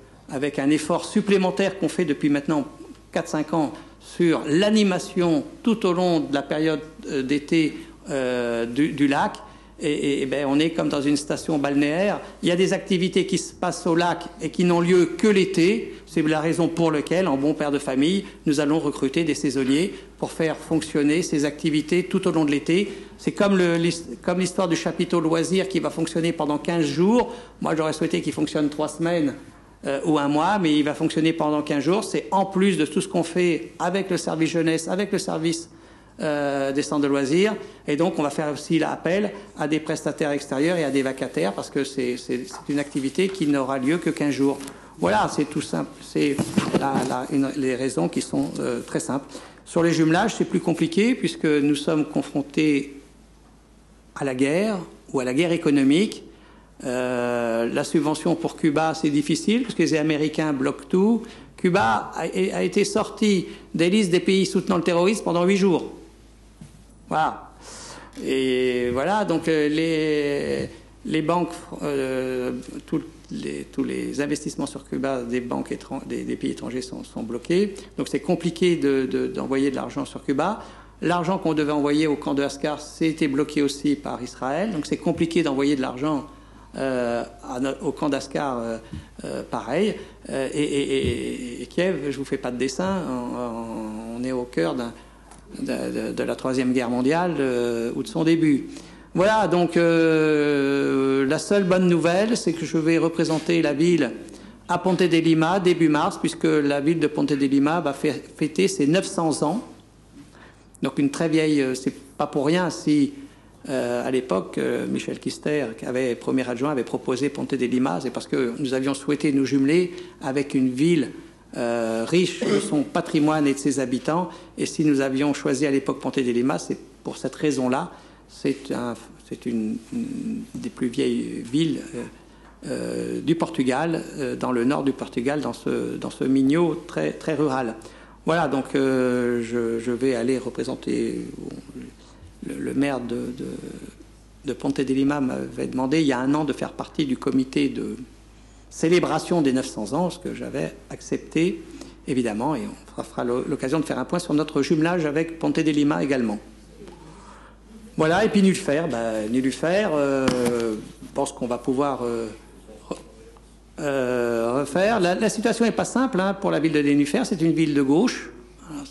un effort supplémentaire qu'on fait depuis maintenant 4-5 ans sur l'animation tout au long de la période d'été du lac. Et on est comme dans une station balnéaire. Il y a des activités qui se passent au lac et qui n'ont lieu que l'été. C'est la raison pour laquelle, en bon père de famille, nous allons recruter des saisonniers pour faire fonctionner ces activités tout au long de l'été. C'est comme l'histoire du chapiteau loisirs qui va fonctionner pendant 15 jours. Moi, j'aurais souhaité qu'il fonctionne 3 semaines ou 1 mois, mais il va fonctionner pendant 15 jours. C'est en plus de tout ce qu'on fait avec le service jeunesse, avec le service des centres de loisirs, et donc on va faire aussi l'appel à des prestataires extérieurs et à des vacataires parce que c'est une activité qui n'aura lieu que 15 jours. Voilà, c'est tout simple, c'est les raisons qui sont très simples. Sur les jumelages, c'est plus compliqué puisque nous sommes confrontés à la guerre ou à la guerre économique. La subvention pour Cuba, c'est difficile parce que les Américains bloquent tout. Cuba a été sorti des listes des pays soutenant le terrorisme pendant 8 jours. Voilà. Et voilà, donc les banques, tous les investissements sur Cuba des banques des pays étrangers sont bloqués. Donc c'est compliqué d'envoyer de l'argent sur Cuba. L'argent qu'on devait envoyer au camp de Ascar, c'était bloqué aussi par Israël. Donc c'est compliqué d'envoyer de l'argent au camp d'Ascar, pareil. Et Kiev, je ne vous fais pas de dessin, on est au cœur de la Troisième Guerre mondiale ou de son début. Voilà, donc la seule bonne nouvelle, c'est que je vais représenter la ville à Ponte de Lima début mars, puisque la ville de Ponte de Lima va fêter ses 900 ans. Donc une très vieille, c'est pas pour rien si à l'époque Michel Kister, qui avait premier adjoint, avait proposé Ponte de Lima, c'est parce que nous avions souhaité nous jumeler avec une ville riche de son patrimoine et de ses habitants. Et si nous avions choisi à l'époque Ponte de Lima, c'est pour cette raison-là. C'est une des plus vieilles villes du Portugal, dans le nord du Portugal, dans ce Minho très, très rural. Voilà, donc je vais aller représenter le maire de Ponte de Lima m'avait demandé il y a un an de faire partie du comité de célébration des 900 ans, ce que j'avais accepté, évidemment, et on fera l'occasion de faire un point sur notre jumelage avec Ponte de Lima également. Voilà, et puis Nulfer, je pense qu'on va pouvoir refaire. La situation n'est pas simple pour la ville de Nulfer, c'est une ville de gauche. Alors,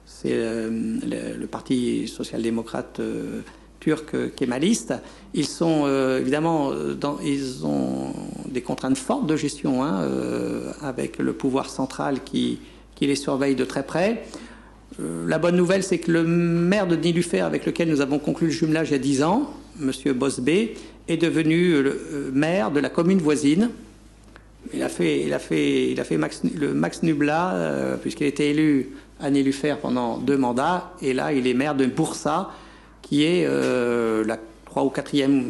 c'est le parti social-démocrate turc kémaliste. Ils sont évidemment, ils ont des contraintes fortes de gestion, avec le pouvoir central qui les surveille de très près. La bonne nouvelle, c'est que le maire de Nilüfer, avec lequel nous avons conclu le jumelage il y a 10 ans, M. Bosbé, est devenu le maire de la commune voisine. Il a fait le Max Nubla, puisqu'il était élu à Nilüfer pendant 2 mandats, et là, il est maire de Bursa, qui est la 3e ou 4e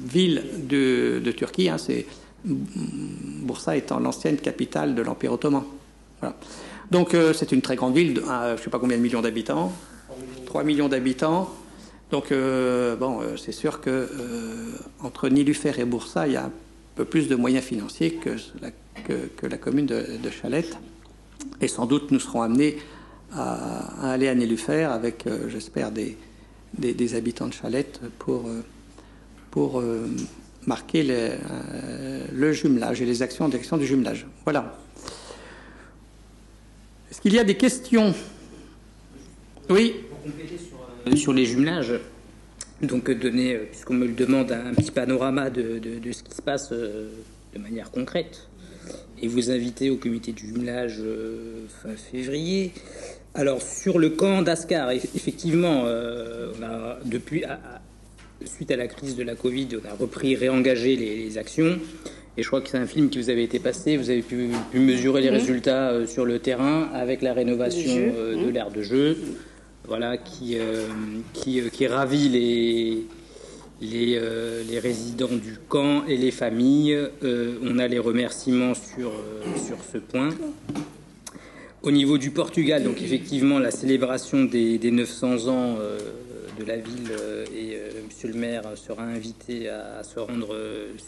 ville de Turquie. Bursa étant l'ancienne capitale de l'Empire ottoman. Voilà. Donc c'est une très grande ville, je ne sais pas combien de millions d'habitants, 3 millions d'habitants. Donc c'est sûr que entre Nilüfer et Bursa, il y a un peu plus de moyens financiers que la commune de Chalette. Et sans doute nous serons amenés à aller à Nilüfer avec, j'espère, des habitants de Chalette pour marquer le jumelage et les actions en direction du jumelage. Voilà. Est-ce qu'il y a des questions? Oui.
Pour compléter sur les jumelages, donc donner, puisqu'on me le demande, un petit panorama de ce qui se passe de manière concrète, et vous inviter au comité du jumelage fin février. Alors sur le camp d'Ascar, effectivement, on a, suite à la crise de la Covid, on a repris, réengagé les actions. Et je crois que c'est un film qui vous avait été passé. Vous avez pu mesurer les résultats sur le terrain avec la rénovation de l'aire de jeu, voilà, qui ravit les résidents du camp et les familles. On a les remerciements sur ce point. Au niveau du Portugal, donc effectivement la célébration des 900 ans de la ville, et monsieur le maire sera invité à se rendre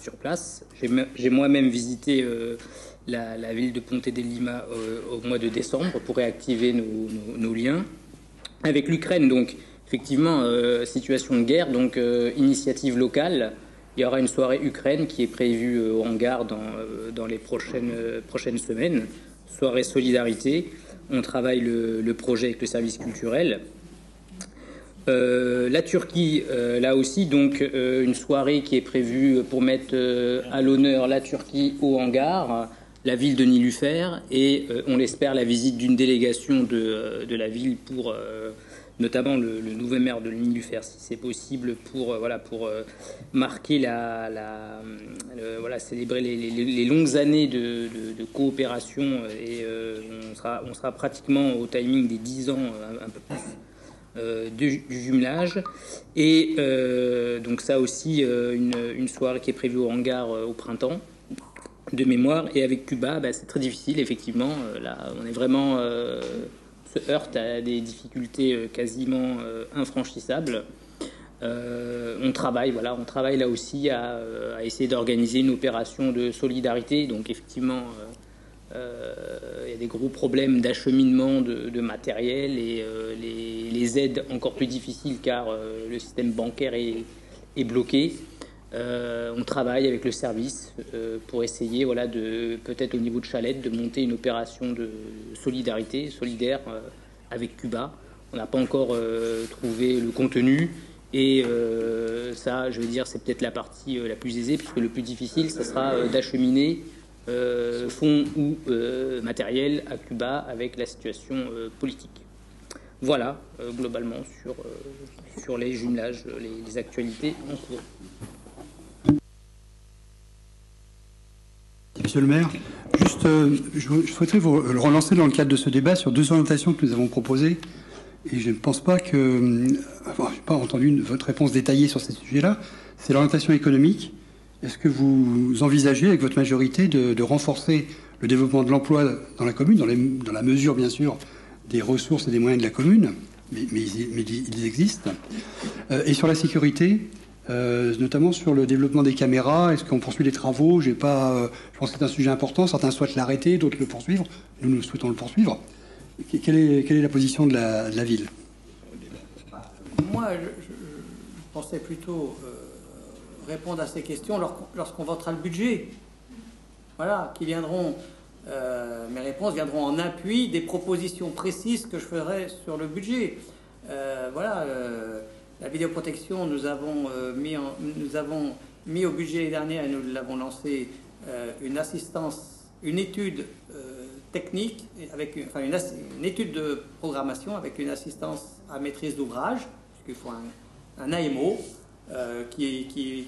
sur place. J'ai moi-même visité la ville de Ponte de Lima au mois de décembre pour réactiver nos liens avec l'Ukraine. Donc effectivement, situation de guerre, donc initiative locale. Il y aura une soirée Ukraine qui est prévue au hangar dans les prochaines semaines. Soirée solidarité. On travaille le projet avec le service culturel. La Turquie, là aussi, donc une soirée qui est prévue pour mettre à l'honneur la Turquie au hangar, la ville de Nilüfer, et on l'espère la visite d'une délégation de la ville pour notamment le nouveau maire de Nilüfer, si c'est possible, pour marquer célébrer les longues années de coopération, et on sera pratiquement au timing des 10 ans, un peu plus. Du jumelage, et donc ça aussi une soirée qui est prévue au hangar au printemps de mémoire. Et avec Cuba, c'est très difficile effectivement, là on est vraiment se heurte à des difficultés quasiment infranchissables. On travaille là aussi à essayer d'organiser une opération de solidarité. Donc effectivement il y a des gros problèmes d'acheminement de matériel, et les aides encore plus difficiles car le système bancaire est bloqué. On travaille avec le service pour essayer, peut-être au niveau de Chalette, de monter une opération de solidaire avec Cuba. On n'a pas encore trouvé le contenu, Et ça, je veux dire, c'est peut-être la partie la plus aisée, puisque le plus difficile, ce sera d'acheminer fonds ou matériel à Cuba avec la situation politique. Voilà, globalement, sur les jumelages, les actualités en cours.
Monsieur le maire, juste, je souhaiterais vous relancer dans le cadre de ce débat sur deux orientations que nous avons proposées. Et je ne pense pas que... Enfin, je n'ai pas entendu votre réponse détaillée sur ces sujets-là. C'est l'orientation économique. Est-ce que vous envisagez, avec votre majorité, de renforcer le développement de l'emploi dans la commune, dans la mesure, bien sûr, des ressources et des moyens de la commune, mais ils existent. Et sur la sécurité, notamment sur le développement des caméras, est-ce qu'on poursuit les travaux? Je pense que c'est un sujet important. Certains souhaitent l'arrêter, d'autres le poursuivre. Nous souhaitons le poursuivre. Quelle est la position de la ville?
Moi, je pensais plutôt répondre à ces questions lorsqu'on votera le budget. Voilà, qui viendront... mes réponses viendront en appui des propositions précises que je ferai sur le budget. Voilà, la vidéoprotection, nous avons mis au budget l'année dernière, et nous l'avons lancé, une étude technique, avec une étude de programmation avec une assistance à maîtrise d'ouvrage, puisqu'il faut un AMO qui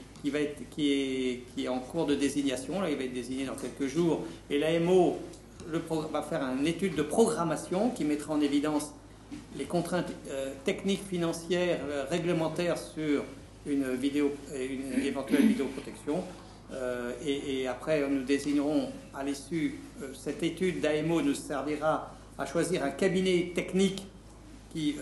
est en cours de désignation. Là, il va être désigné dans quelques jours. Et l'AMO va faire une étude de programmation qui mettra en évidence les contraintes techniques, financières, réglementaires sur une éventuelle vidéoprotection. Et après, nous désignerons à l'issue, cette étude d'AMO nous servira à choisir un cabinet technique qui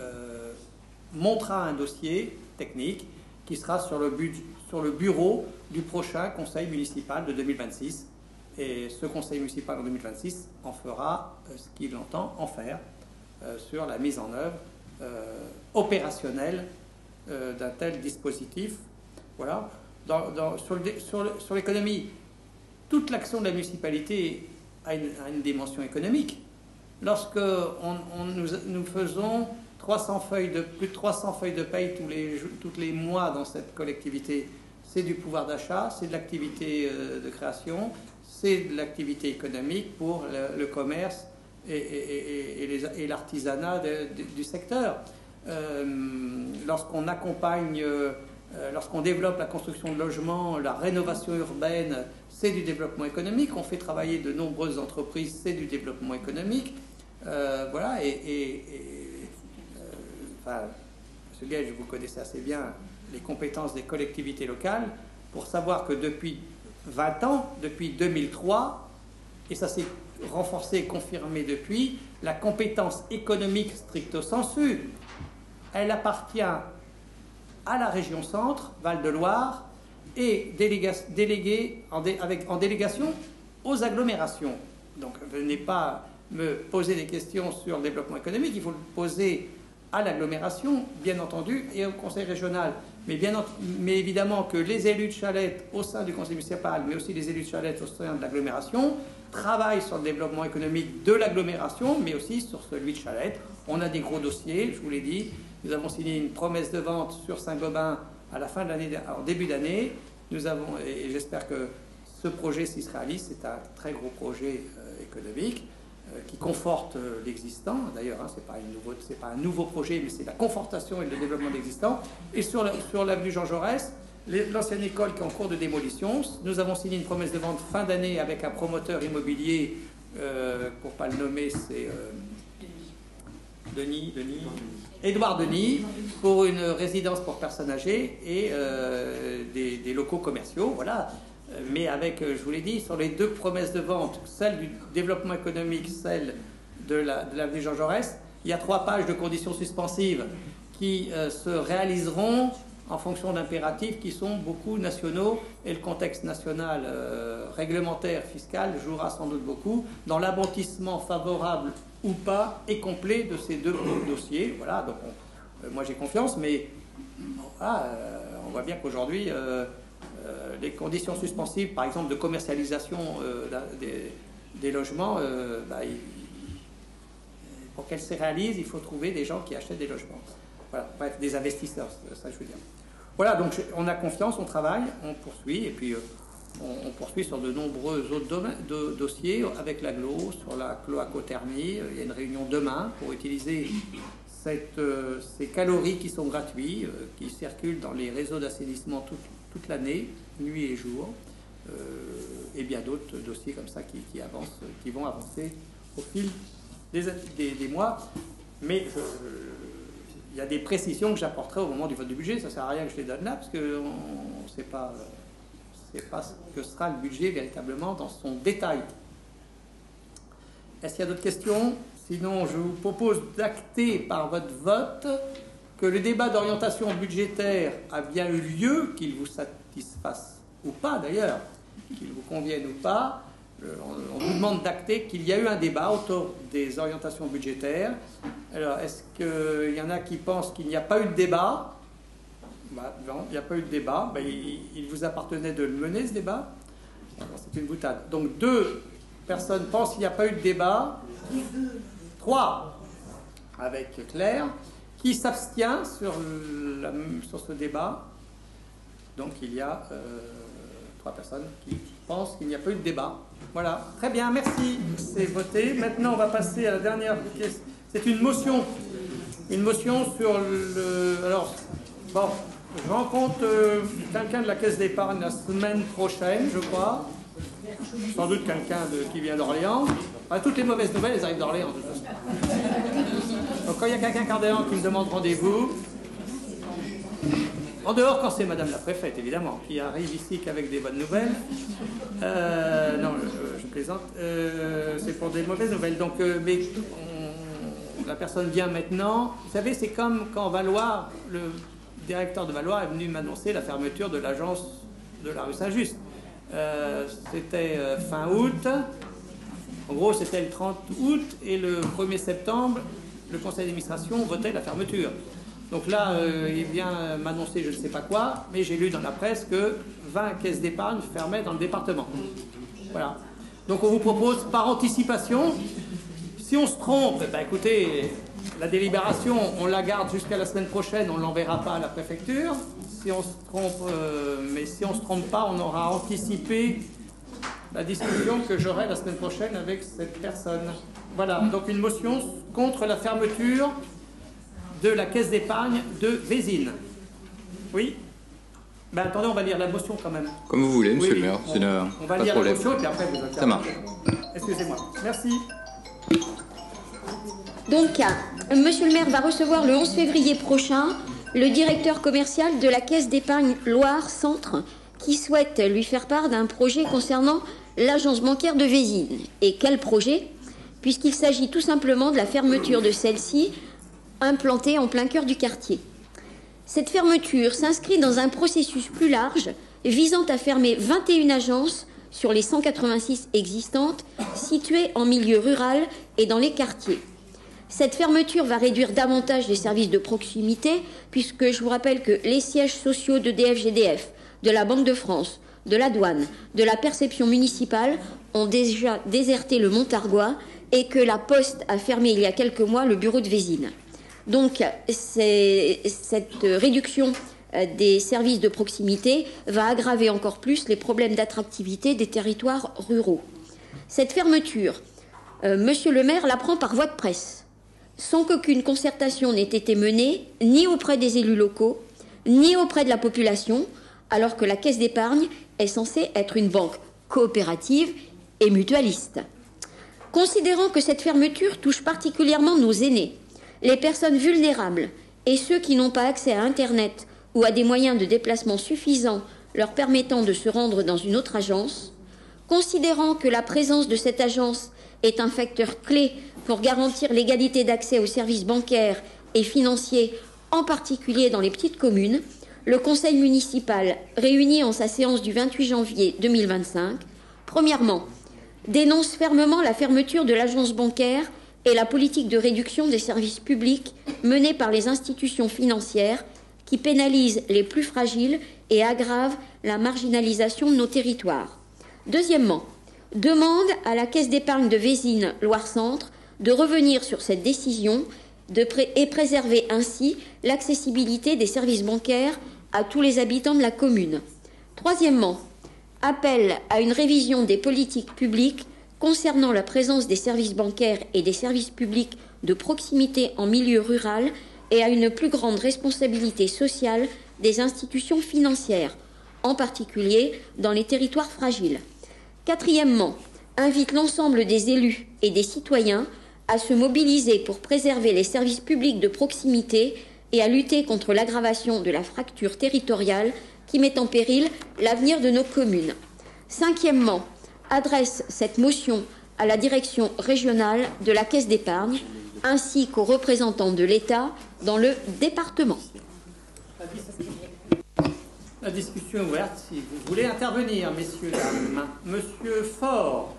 montera un dossier technique qui sera sur le bureau du prochain conseil municipal de 2026. Et ce conseil municipal en 2026 en fera ce qu'il entend en faire sur la mise en œuvre opérationnelle d'un tel dispositif. Voilà. Sur l'économie, toute l'action de la municipalité a une dimension économique. Lorsque nous faisons plus de 300 feuilles de paye tous les mois dans cette collectivité, c'est du pouvoir d'achat, c'est de l'activité de création, c'est de l'activité économique pour le commerce et l'artisanat du secteur. Lorsqu'on accompagne... Lorsqu'on développe la construction de logements, la rénovation urbaine, c'est du développement économique. On fait travailler de nombreuses entreprises, c'est du développement économique. Voilà, M. Gage, vous connaissez assez bien les compétences des collectivités locales pour savoir que depuis 20 ans, depuis 2003, et ça s'est renforcé et confirmé depuis, la compétence économique stricto sensu, elle appartient à la région Centre, Val-de-Loire, et déléguée en délégation aux agglomérations. Donc venez pas me poser des questions sur le développement économique, il faut le poser à l'agglomération, bien entendu, et au conseil régional. Mais évidemment que les élus de Chalette au sein du conseil municipal, mais aussi les élus de Chalette au sein de l'agglomération, travaillent sur le développement économique de l'agglomération, mais aussi sur celui de Chalette. On a des gros dossiers, je vous l'ai dit. Nous avons signé une promesse de vente sur Saint-Gobain à la fin de l'année, en début d'année. Et j'espère que ce projet, s'il se réalise, c'est un très gros projet économique qui conforte l'existant. D'ailleurs, hein, c'est pas un nouveau projet, mais c'est la confortation et le développement de l'existant. Et sur l'avenue Jean Jaurès, l'ancienne école qui est en cours de démolition, nous avons signé une promesse de vente fin d'année avec un promoteur immobilier, pour ne pas le nommer, c'est Édouard Denis, pour une résidence pour personnes âgées et des locaux commerciaux. Voilà. Mais avec, je vous l'ai dit, sur les deux promesses de vente, celle du développement économique, celle de l'avenue Jean Jaurès, il y a 3 pages de conditions suspensives qui se réaliseront en fonction d'impératifs qui sont beaucoup nationaux, et le contexte national réglementaire, fiscal jouera sans doute beaucoup dans l'aboutissement favorable ou pas et complet de ces deux dossiers. Voilà, donc moi j'ai confiance, mais on voit bien qu'aujourd'hui les conditions suspensives, par exemple de commercialisation des logements, pour qu'elles se réalisent, il faut trouver des gens qui achètent des logements. voilà, bref, des investisseurs, c'est ça que je veux dire. Voilà, donc on a confiance, on travaille, on poursuit, et puis on poursuit sur de nombreux autres dossiers avec l'aglo, sur la cloacothermie. Il y a une réunion demain pour utiliser ces calories qui sont gratuits, qui circulent dans les réseaux d'assainissement toute l'année, nuit et jour, et bien d'autres dossiers comme ça qui avancent, qui vont avancer au fil des mois. Mais il y a des précisions que j'apporterai au moment du vote du budget. Ça ne sert à rien que je les donne là, parce qu'on ne sait pas ce que sera le budget véritablement dans son détail. Est-ce qu'il y a d'autres questions? Sinon, je vous propose d'acter par votre vote que le débat d'orientation budgétaire a bien eu lieu, qu'il vous satisfasse ou pas d'ailleurs, qu'il vous convienne ou pas. On vous demande d'acter qu'il y a eu un débat autour des orientations budgétaires. Alors, est-ce qu'il y en a qui pensent qu'il n'y a pas eu de débat? Non, il n'y a pas eu de débat. Il vous appartenait de le mener, ce débat. C'est une boutade. Donc, 2 personnes pensent qu'il n'y a pas eu de débat. 3, avec Claire, qui s'abstient sur ce débat. Donc, il y a 3 personnes qui pensent qu'il n'y a pas eu de débat. Voilà, très bien, merci, c'est voté. Maintenant, on va passer à la dernière question. C'est une motion sur le... Alors, bon, je rencontre quelqu'un de la Caisse d'épargne la semaine prochaine, je crois. Sans doute quelqu'un qui vient d'Orléans. Enfin, toutes les mauvaises nouvelles, elles arrivent d'Orléans, de toute façon. Donc, quand il y a quelqu'un d'Orléans qui me demande rendez-vous, en dehors, quand c'est Madame la Préfète, évidemment, qui arrive ici qu'avec des bonnes nouvelles. Non, je plaisante. C'est pour des mauvaises nouvelles. Donc, mais la personne vient maintenant. Vous savez, c'est comme quand Valois, le directeur de Valois, est venu m'annoncer la fermeture de l'agence de la rue Saint-Just. C'était fin août. En gros, c'était le 30 août et le 1er septembre, le conseil d'administration votait la fermeture. Donc là, il vient m'annoncer je ne sais pas quoi, mais j'ai lu dans la presse que 20 caisses d'épargne fermaient dans le département. Voilà. Donc on vous propose par anticipation, si on se trompe, ben écoutez, la délibération, on la garde jusqu'à la semaine prochaine, on ne l'enverra pas à la préfecture. Si on se trompe, mais si on ne se trompe pas, on aura anticipé la discussion que j'aurai la semaine prochaine avec cette personne. Voilà, donc une motion contre la fermeture de la caisse d'épargne de Vézines. Oui? Ben attendez, on va lire la motion quand même.
Comme vous voulez, monsieur
oui,
le maire.
On va lire la motion et puis après vous
ça marche.
Excusez-moi. Merci.
Donc, monsieur le maire va recevoir le 11 février prochain le directeur commercial de la Caisse d'épargne Loire Centre qui souhaite lui faire part d'un projet concernant l'agence bancaire de Vézines. Et quel projet? Puisqu'il s'agit tout simplement de la fermeture de celle-ci implantée en plein cœur du quartier. Cette fermeture s'inscrit dans un processus plus large visant à fermer 21 agences sur les 186 existantes situées en milieu rural et dans les quartiers. Cette fermeture va réduire davantage les services de proximité puisque je vous rappelle que les sièges sociaux d'EDF-GDF, de la Banque de France, de la douane, de la perception municipale ont déjà déserté le Montargois et que la Poste a fermé il y a quelques mois le bureau de Vézines. Donc, cette réduction des services de proximité va aggraver encore plus les problèmes d'attractivité des territoires ruraux. Cette fermeture, monsieur le maire l'apprend par voie de presse, sans qu'aucune concertation n'ait été menée, ni auprès des élus locaux, ni auprès de la population, alors que la Caisse d'épargne est censée être une banque coopérative et mutualiste. Considérant que cette fermeture touche particulièrement nos aînés, les personnes vulnérables et ceux qui n'ont pas accès à Internet ou à des moyens de déplacement suffisants leur permettant de se rendre dans une autre agence, considérant que la présence de cette agence est un facteur clé pour garantir l'égalité d'accès aux services bancaires et financiers, en particulier dans les petites communes, le Conseil municipal, réuni en sa séance du 28 janvier 2025, premièrement, dénonce fermement la fermeture de l'agence bancaire et la politique de réduction des services publics menée par les institutions financières qui pénalisent les plus fragiles et aggravent la marginalisation de nos territoires. Deuxièmement, demande à la Caisse d'épargne de Vézines Loire Centre de revenir sur cette décision et préserver ainsi l'accessibilité des services bancaires à tous les habitants de la commune. Troisièmement, appel à une révision des politiques publiques concernant la présence des services bancaires et des services publics de proximité en milieu rural et à une plus grande responsabilité sociale des institutions financières, en particulier dans les territoires fragiles. Quatrièmement, invite l'ensemble des élus et des citoyens à se mobiliser pour préserver les services publics de proximité et à lutter contre l'aggravation de la fracture territoriale qui met en péril l'avenir de nos communes. Cinquièmement, adresse cette motion à la direction régionale de la Caisse d'épargne ainsi qu'aux représentants de l'État dans le département.
La discussion est ouverte. Si vous voulez intervenir, messieurs, dames. Monsieur Faure.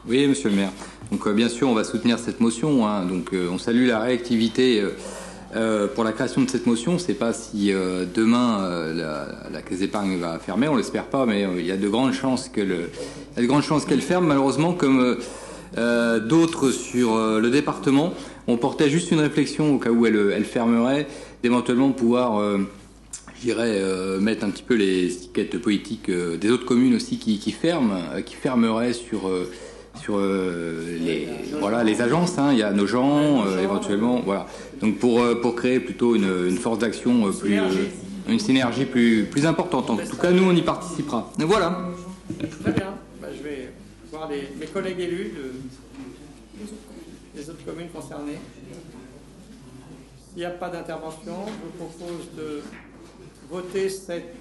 Oui, monsieur le maire. Donc, bien sûr, on va soutenir cette motion. Hein. Donc, on salue la réactivité pour la création de cette motion. On ne sait pas si demain la Caisse d'épargne va fermer. On l'espère pas, mais il y a de grandes chances qu'elle ferme. Malheureusement, comme d'autres sur le département, on portait juste une réflexion au cas où elle fermerait, d'éventuellement pouvoir mettre un petit peu les étiquettes politiques des autres communes aussi qui fermeraient sur les agences. Hein. Il y a nos gens, éventuellement. Voilà. Donc pour créer plutôt une force d'action une synergie plus importante. En tout cas, nous, on y participera. Et voilà.
Très bien. Je vais voir mes collègues élus des autres communes concernées. S'il n'y a pas d'intervention, je vous propose de voter cette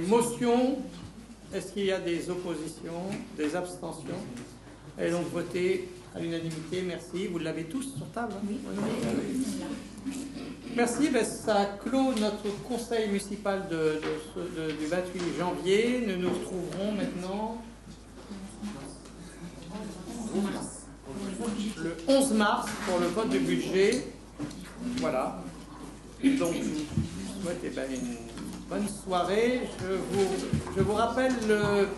motion. Est-ce qu'il y a des oppositions, des abstentions? Et donc voter à l'unanimité. Merci. Vous l'avez tous sur table, hein? Oui. Merci. Ça clôt notre conseil municipal du 28 janvier. Nous nous retrouverons maintenant le 11 mars pour le vote du budget. Voilà. Donc, je vous souhaite une bonne soirée. Je vous rappelle le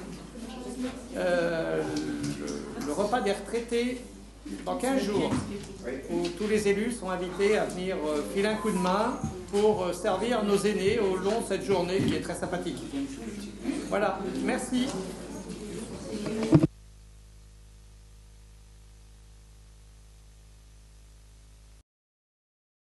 repas des retraités dans 15 jours, où tous les élus sont invités à venir filer un coup de main pour servir nos aînés au long de cette journée qui est très sympathique. Voilà, merci.